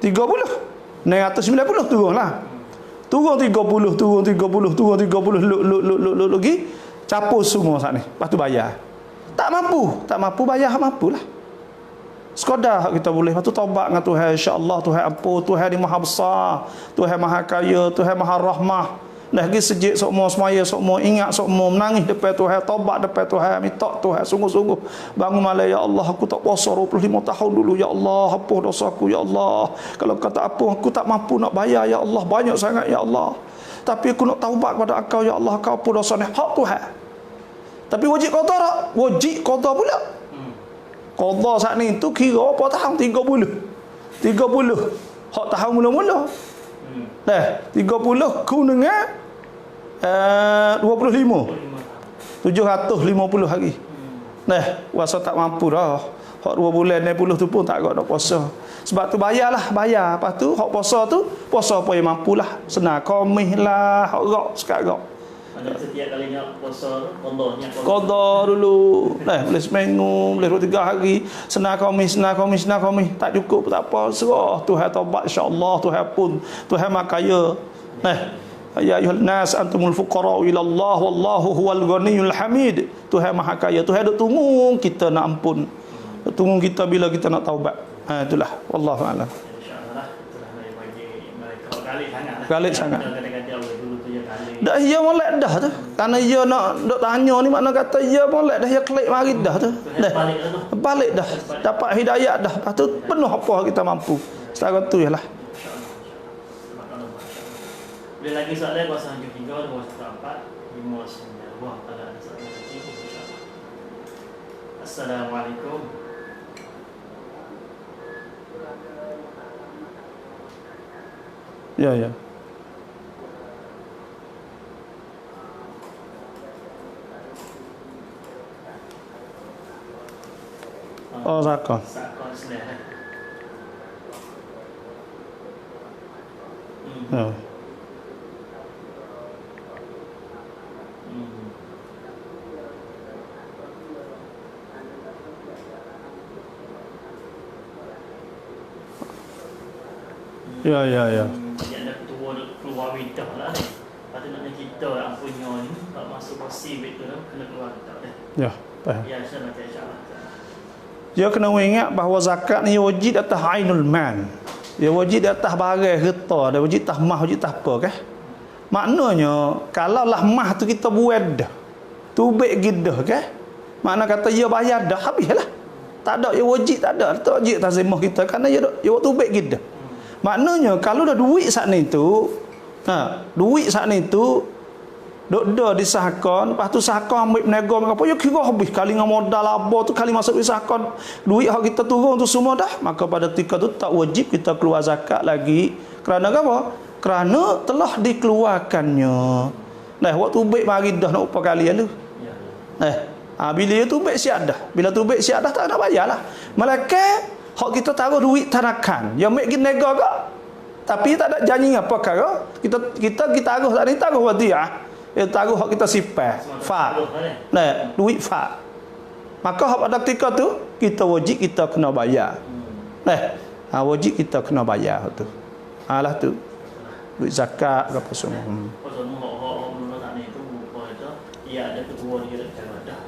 30. 990 turunlah. Turun 30 lagi capus semua saat ni. Lepas tu bayar. Tak mampu bayar, mampulah. Sekadar kita boleh. Lepas tu taubat dengan Tuhan, insya-Allah Tuhan ampun, Tuhan ni Maha Besar, Tuhan Maha Kaya, Tuhan Maha Rahmah. Dah pergi sejid semua semaya semua, ingat semua, menangis depan Tuhan, taubat depan Tuhan, minta Tuhan sungguh-sungguh bangun malam, ya Allah aku tak puasa 25 tahun dulu, ya Allah ampun dosaku, ya Allah. Kalau kata apa aku tak mampu nak bayar, ya Allah banyak sangat, ya Allah. Tapi aku nak taubat kepada Engkau, ya Allah, Kau ampun dosa ni, hak Tuhan. Tapi wajib qada tak? Wajib qada pula. Qada saat ni tu kira apa tahun 30. Hak tahun mula-mula. 30 ku dengan 25 750 hari. Puasa tak mampu dah. Hak 2 bulan 60 tu pun tak nak puasa. Sebab tu bayar. Lepas tu hak puasa tu puasa apa yang mampulah. Senang Khamis lah, hak rak sekat rak. Mana setiap kali nak puasa qada dulu. Boleh seminggu, boleh 2-3 hari. Senang Khamis. Tak cukup tak apa, serah Tuhan taubat insya-Allah, Tuhan pun, Tuhan Maha Kaya. Ya ayuhan nas antumul fuqara ila Allah wallahu huwal ghaniyyul hamid. Tuhan Maha Kaya. Tuhan duk tunggu kita nak ampun. Tunggu kita bila kita nak taubat. Itulah wallahu a'lam. Insya-Allah itulah bagi mereka Galib sangat. Kadang-kadang dulu tu ya galib. Dah ia molek dah tu. Karena ia nak dok tanya ni, makna kata ia molek dah, ia klik mari dah tu. Dah. Balik dah. Dapat hidayah dah. Lepas tu penuh apa kita mampu. Setara tu yalah. Boleh lagi soalan kuasa 3, 2, 4, 5, 9. Wah, kalau ada soalan lagi insya-Allah. Assalamualaikum. Ya. Oh, zakon. Zakon seleh. Ya. Ya. Yang dah keluar widah lah ni. Patutnya kita ampunnya ni tak masuk posisi itu kena keluar tak dah. Ya, faham. Ya, saya baca insya-Allah. Dia kena ingat bahawa zakat ni wajib atas ainul mal. Dia wajib atas barang harta, dia wajib atas mah, wajib atas apa kan? Maknanya kalau lah mah tu kita buat dah. Tubik gidah kan? Makna kata dia bayar dah habislah. Tak ada dia wajib, tak ada. Tak wajib atas zimah kita kerana dia tubik gidah. Maknanya kalau dah duit saat ni tu, duit saat ni tu dok disahkan, lepas tu sahkan ambil peniaga apa ya kira habis kali dengan modal apa tu kali masuk disahkan duit hak kita turun tu semua dah, maka pada ketika tu tak wajib kita keluar zakat lagi. Kerana apa? Kerana telah dikeluarkannya. Waktu baik mari dah nak upah kalian tu. Bila dia tu baik siap dah. Bila tu baik siap dah tak nak bayarlah. Malaikat hak kita taruh duit tarakan. Yang ambil pergi nego ke? Tapi tak ada janji apa kara. Kita taruh tak ni taruh wadiah. Taruh hak kita simpan fa. Duit fa. Maka hak pada ketika tu kita wajib kita kena bayar. Wajib kita kena bayar tu. Lah tu. Duit zakat ke apa semua. Pasal hak menurut tadi itu buku itu ia ada kedua dia dalam dah.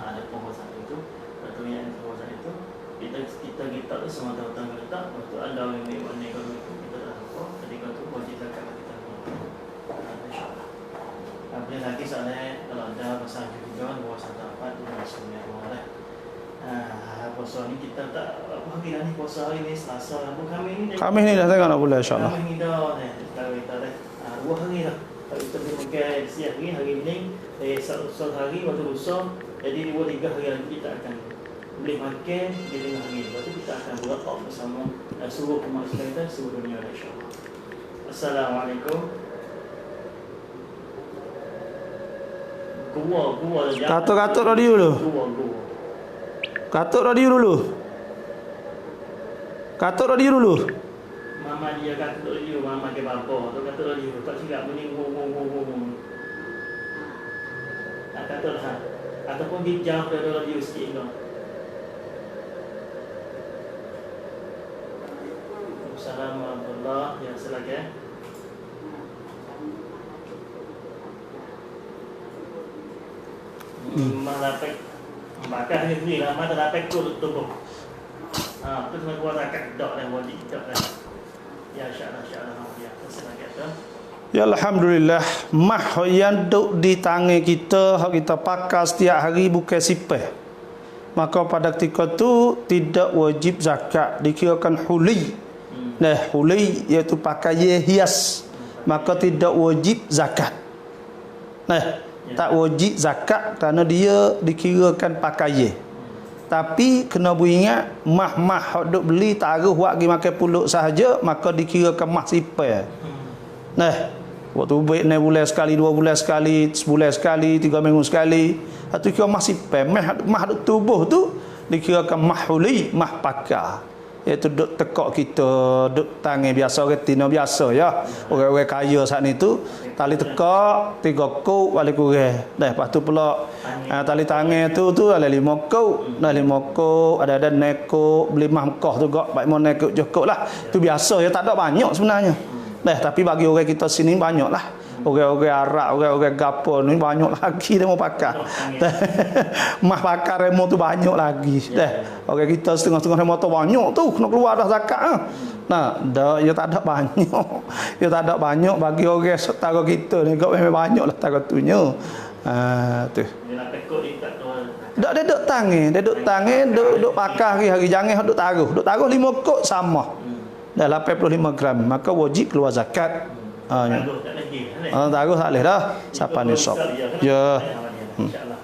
Ada penguasaan itu. Atau yang penguasaan itu kita tu semua tahu letak waktu anda ini kalau itu kita dah apa ketika tu wajib zakat kita. Insya-Allah. Boleh lagi soalnya kalau ada pasal juga 214 tu maksudnya boleh. Puasa ni kita tak apa hari ni puasa hari ni Selasa apa kami ni dah tengok nak boleh insya-Allah. Kami ni dah kita dah 2 hari dah. Kalau kita pakai siang hari ni Sabtu hari waktu lusa jadi 2-3 hari lagi kita akan boleh makan di tengah hari. Lepas tu kita akan buat bersama seluruh umat kita, seluruh dunia insya-Allah. Assalamualaikum. Gua Katuk radio dulu. Katuk radio dulu. Mama dia kata liu mama ke bapa tu kata liu tak silap bunyi wong. Tak kata lah. Ataupun dijauh dari liu sikit tu. Assalamualaikum warahmatullahi yang selagi. Malapek bakar ni lah mata lapek tu tubuh. Tu kena buat zakat dok dan wajib dok dan. Ya insyaallah ya. Selagi tu. Ya alhamdulillah, mah yang duk di tangan kita, hak kita pakai setiap hari bukan sipeh. Maka pada ketika tu tidak wajib zakat, dikirakan huli. Nah, huli iaitu pakaian hias. Maka tidak wajib zakat. Nah, tak wajib zakat kerana dia dikirakan pakaian. Tapi kena ingat mah hak duk beli taruh buat pergi makan pulut sahaja, maka dikirakan mah sipeh. Nah, waktu baik naik bulan sekali, 2 bulan sekali, sebulan sekali, 3 minggu sekali, atau kira mah sipeh, mah duk tubuh tu dikirakan mah huli, mah pakar. Iaitu duk tekak kita, duk tangan biasa, retina biasa ya. Orang-orang kaya saat ni tu tali tekak 3 kok balik kurang. Dah lepas tu pula tali tangan tu ada 5 kok. Dah 5 kok, ada nekok, beli mah Mekah tu gak baik mau nekok jokok lah. Tu biasa ya, tak ada banyak sebenarnya. Dah tapi bagi orang kita sini banyak lah. Orang-orang Arab, orang-orang Gapo ni banyak lagi dia mau pakai. Mah pakai remo tu banyak lagi. Dah. Orang kita setengah-setengah remo tu banyak tu kena keluar dah zakat. Nah, dah ya tak ada banyak. Ya tak ada banyak bagi orang setara kita ni gak memang banyak lah setara tunya. Tu. Dak dia duk tangan, duk pakai hari jangan duk taruh. Duk taruh 5 kok sama. Dah 85 gram, maka wajib keluar zakat. Taruh tak boleh dah. Siapa ni sok? Ya. InsyaAllah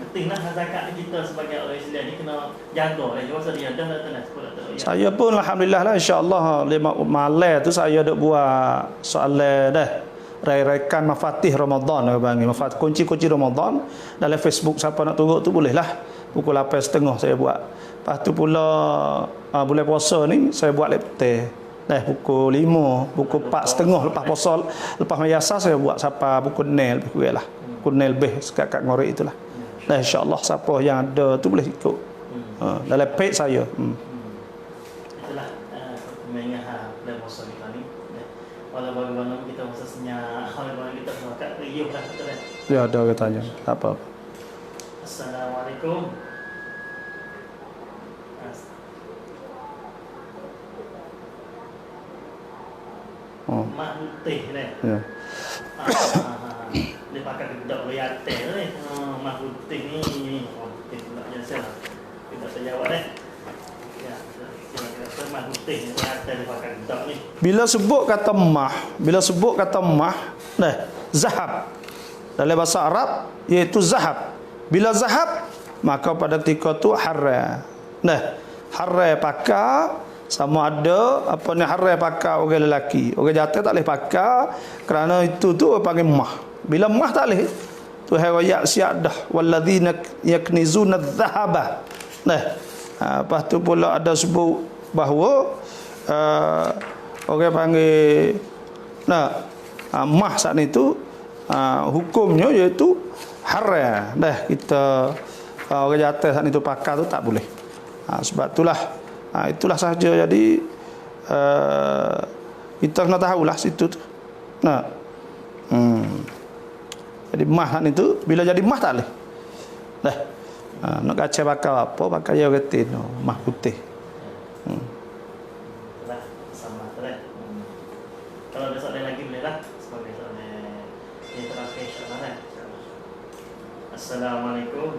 pentinglah zakat kita sebagai orang Islam ni kena jaga. Sebab dia dah saya pun alhamdulillah lah insya-Allah 5 malam tu saya duk buat soalan dah. Raikan mafatih Ramadan bang. Mafatih kunci-kunci Ramadan dalam Facebook, siapa nak tengok tu bolehlah. Pukul 8.30 saya buat. Lepas tu pula bulan puasa ni saya buat lepte. Pukul 5, pukul 4.30 lepas puasa, lepas mayasa saya buat siapa pukul 0 lebih kurang lah. Pukul 0 lebih sekat ngorek itulah. Insya-Allah siapa yang ada tu boleh ikut. Dalam page saya. Itulah mengenai bulan puasa kita ni. Walau bagaimana kita masa senyap, bagaimana kita zakat riuh lah betul kan. Ya ada orang tanya. Tak apa. Assalamualaikum. Mak putih ni. Ya. Dia pakai gedak riate ni. Mak putih ni. Putih pula jasa lah. Kita terjawab ni. Ya. Kira-kira mak putih ni riate dia pakai gedak ni. Bila sebut kata mah, zahab. Dalam bahasa Arab iaitu zahab. Bila zahab, maka pada ketika tu haram. Haram pakai sama ada apa ni haram pakai orang lelaki. Orang jantan tak boleh pakai kerana itu tu panggil mah. Bila mah tak boleh. Tu hayat siap dah walladzina yaknizuna adh-dhahaba. Lepas tu pula ada sebut bahawa orang panggil mah saat ni tu hukumnya iaitu haram. Kita orang jantan saat ni tu pakai tu tak boleh. Sebab itulah itulah sahaja. Jadi kita kena tahulah situ tu. Jadi mah ni tu bila jadi mah tak boleh. Nak kacau pakai apa? Pakai yang retin mah putih. Sama terus. Kalau ada soalan lagi boleh lah. Sebagai soalan yang terakhir insya-Allah. Assalamualaikum.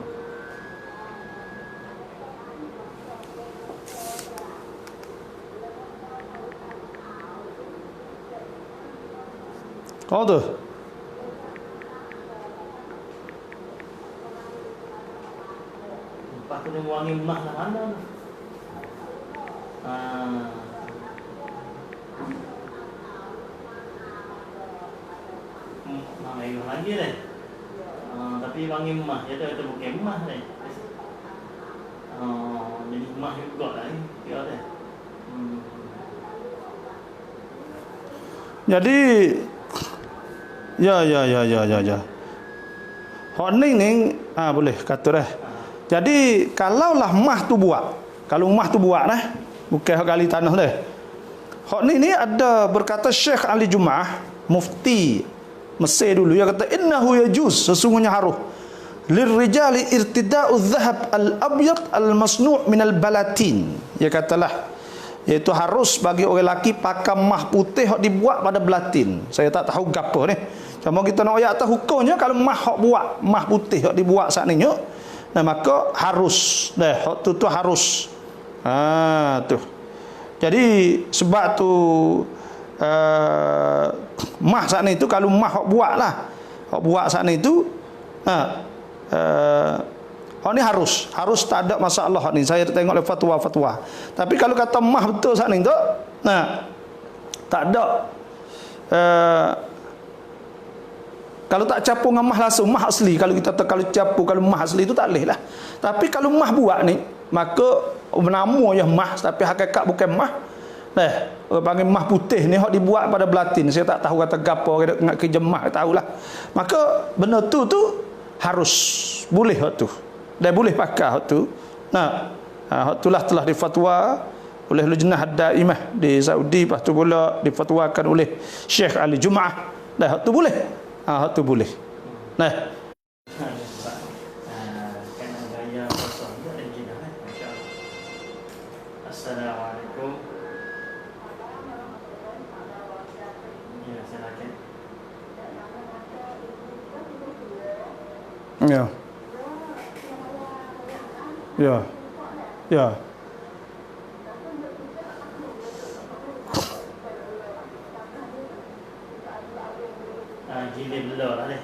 Kau tu lepas tu dia wangi mah lah mana tu. Wangi lagi deh. Tapi wangi mah, dia tu bukan mah deh. Jadi mah juga lah ni. Kira deh. Jadi ya. Hak ni boleh kata dah. Jadi kalaulah mah tu buat, kalau mah tu buat dah, bukan hak gali tanah dah. Hak ni ada berkata Syekh Ali Jumaah, mufti Mesir dulu, dia kata innahu yajuz, sesungguhnya harus lirrijali irtida'u dhahab al-abyad al-masnu' min al-balatin. Dia katalah iaitu harus bagi orang lelaki pakai mah putih hak dibuat pada belatin. Saya tak tahu gapo ni. Cuma kita nak ayat tahu hukumnya kalau mah hak buat, mah putih hak dibuat saat ni, nah maka harus dah hak tu harus. Tu. Jadi sebab tu mah saat ni tu kalau mah hak buatlah. Hak buat saat ni tu hak ni harus tak ada masalah hak ni. Saya tengok le fatwa-fatwa. Tapi kalau kata mah betul saat ni tu, tak ada kalau tak campur dengan mah langsung, mah asli, kalau kita kalau campur, kalau mah asli itu tak boleh lah. Tapi kalau mah buat ni, maka nama ya mah, tapi hakikat bukan mah. Orang panggil mah putih ni hak dibuat pada belatin. Saya tak tahu kata gapo nak kerja mah, tahulah. Maka benda tu harus boleh hak tu. Dan boleh pakai hak tu. Hak itulah telah difatwa oleh Lujnah Daimah di Saudi, lepas tu pula difatwakan oleh Syekh Ali Jumaah. Dah hak tu boleh. Hak tu boleh. Assalamualaikum. Ya, silakan. Ya. Jilid belah lah deh.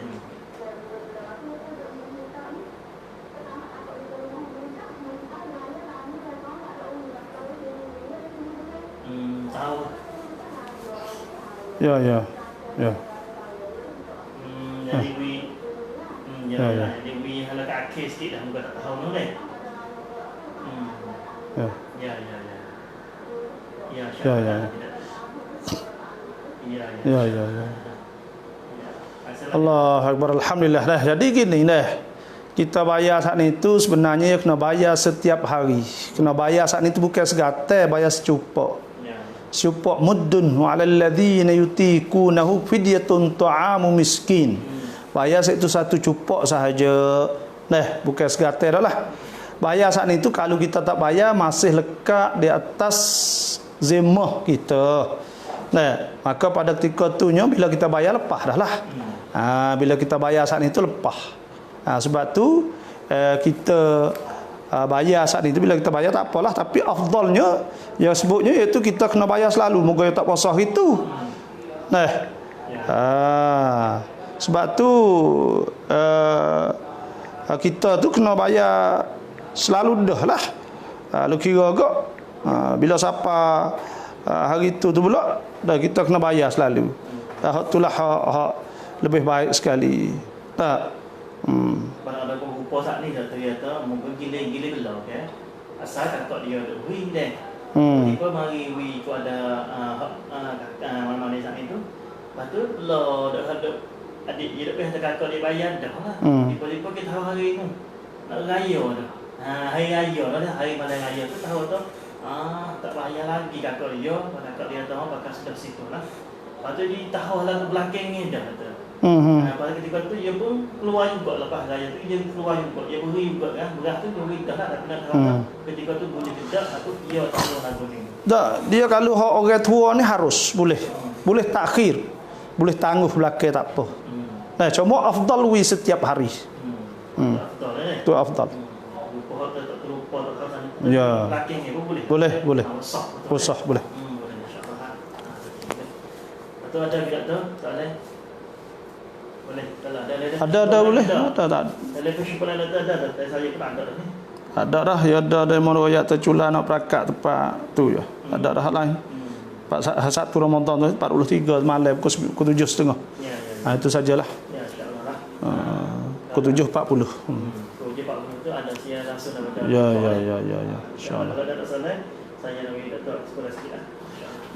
Tahu. Ya. Jadi we hala kat akhir sikit dah, muka tak tahu tu deh. Ya. Allah Akbar, alhamdulillah dah. Jadi gini dah. Kita bayar saat ni tu sebenarnya kena bayar setiap hari. Kena bayar saat ni tu bukan segatai, bayar secupak. Secupak muddun wa 'alal ladzina yutiqunahu fidyatun ta'amu miskin. Bayar itu satu cupak sahaja. Bukan segatai dah lah. Bayar saat ni tu kalau kita tak bayar masih lekat di atas zimah kita. Maka pada ketika tu bila kita bayar lepas dah lah. Bila kita bayar saat ni tu lepas. Sebab tu kita bayar saat ni tu, bila kita bayar tak apalah, tapi afdalnya yang sebutnya iaitu kita kena bayar selalu, moga tak puasa itu. Sebab tu kita tu kena bayar selalu dah lah. Lu kira agak bila siapa hari tu pula dah kita kena bayar selalu. Hak itulah hak lebih baik sekali. Kalau ada rupa saat ni ternyata mungkin gila-gila belah ke. Asal kakak dia ada wing deh. Tiba mari wi tu ada mana ni saat itu. Lepas tu belah dah ada adik dia dah kakak dia bayar dah lah. Tiba-tiba kita tahu hari ni nak raya dah. Hari raya dah, hari malam raya tu tahu tu tak bayar lagi kakak dia. Kakak dia tahu bakal sudah situ lah. Lepas tu dia tahu lagu belakang ni dah kata. Pada ketika tu dia pun keluar juga lepas raya tu, dia keluar juga, dia beri juga kan, beras tu beri dah lah, tapi nak tahu ketika tu boleh tidak atau dia tahu lagu ni. Tak, dia kalau orang tua ni harus boleh takhir, boleh tangguh belakang tak apa. Cuma afdal wi setiap hari. Afdal tu afdal. Rupa tak terlupa tak kawasan. Ya. Belakang ni pun boleh. Boleh. Usah boleh. Boleh insya-Allah. Atau ada tidak tu? Tak ada. Boleh. Kalau ada boleh. Tak. Telefon pun ada. Saya pun ada ni. Ada dah, ya ada dari mana tercula nak perakat tempat tu ya. Ada dah lain. 1 Ramadan tu 43 malam pukul 7.30. Ya. Itu sajalah. Ya, insya-Allah. Pukul 7.40. Pukul 7.40 tu ada siar langsung daripada. Ya. Insya-Allah. Kalau ada sana, saya nak minta sekolah sikit lah.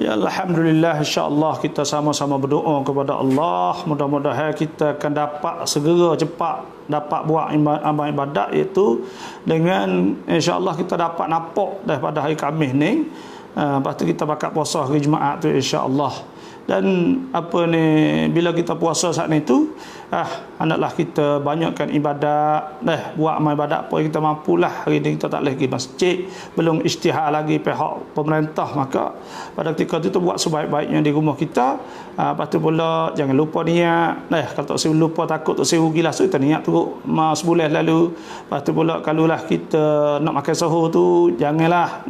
Ya alhamdulillah, insya-Allah kita sama-sama berdoa kepada Allah, mudah-mudahan kita akan dapat segera cepat dapat buat amal ibadat, iaitu dengan insya-Allah kita dapat nampak daripada hari Khamis ni. Lepas tu kita bakal puasa hari Jumaat tu insya-Allah. Dan apa ni, bila kita puasa saat ni tu, hendaklah kita banyakkan ibadat, buat amal ibadat apa yang kita mampulah. Hari ni kita tak boleh pergi masjid, belum isytihar lagi pihak pemerintah, maka pada ketika tu buat sebaik-baiknya di rumah kita. Lepas tu pula jangan lupa niat. Kalau tak lupa, takut tak rugi lah, so kita niat tu sebulan lalu. Lepas tu pula kalulah kita nak makan sahur tu, janganlah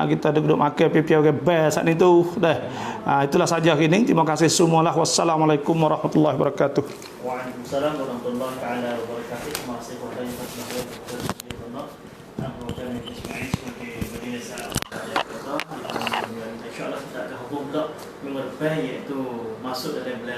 kita duduk makan pipi orang best saat ni tu. Itulah saja hari ini. Terima kasih semualah. Wassalamualaikum warahmatullahi wabarakatuh. Waalaikumsalam warahmatullahi taala wabarakatuh. Terima kasih kepada yang telah menonton video ini. Sebagai baginda saya, insya-Allah kita akan hubung pula minggu depan, iaitu masuk dalam bulan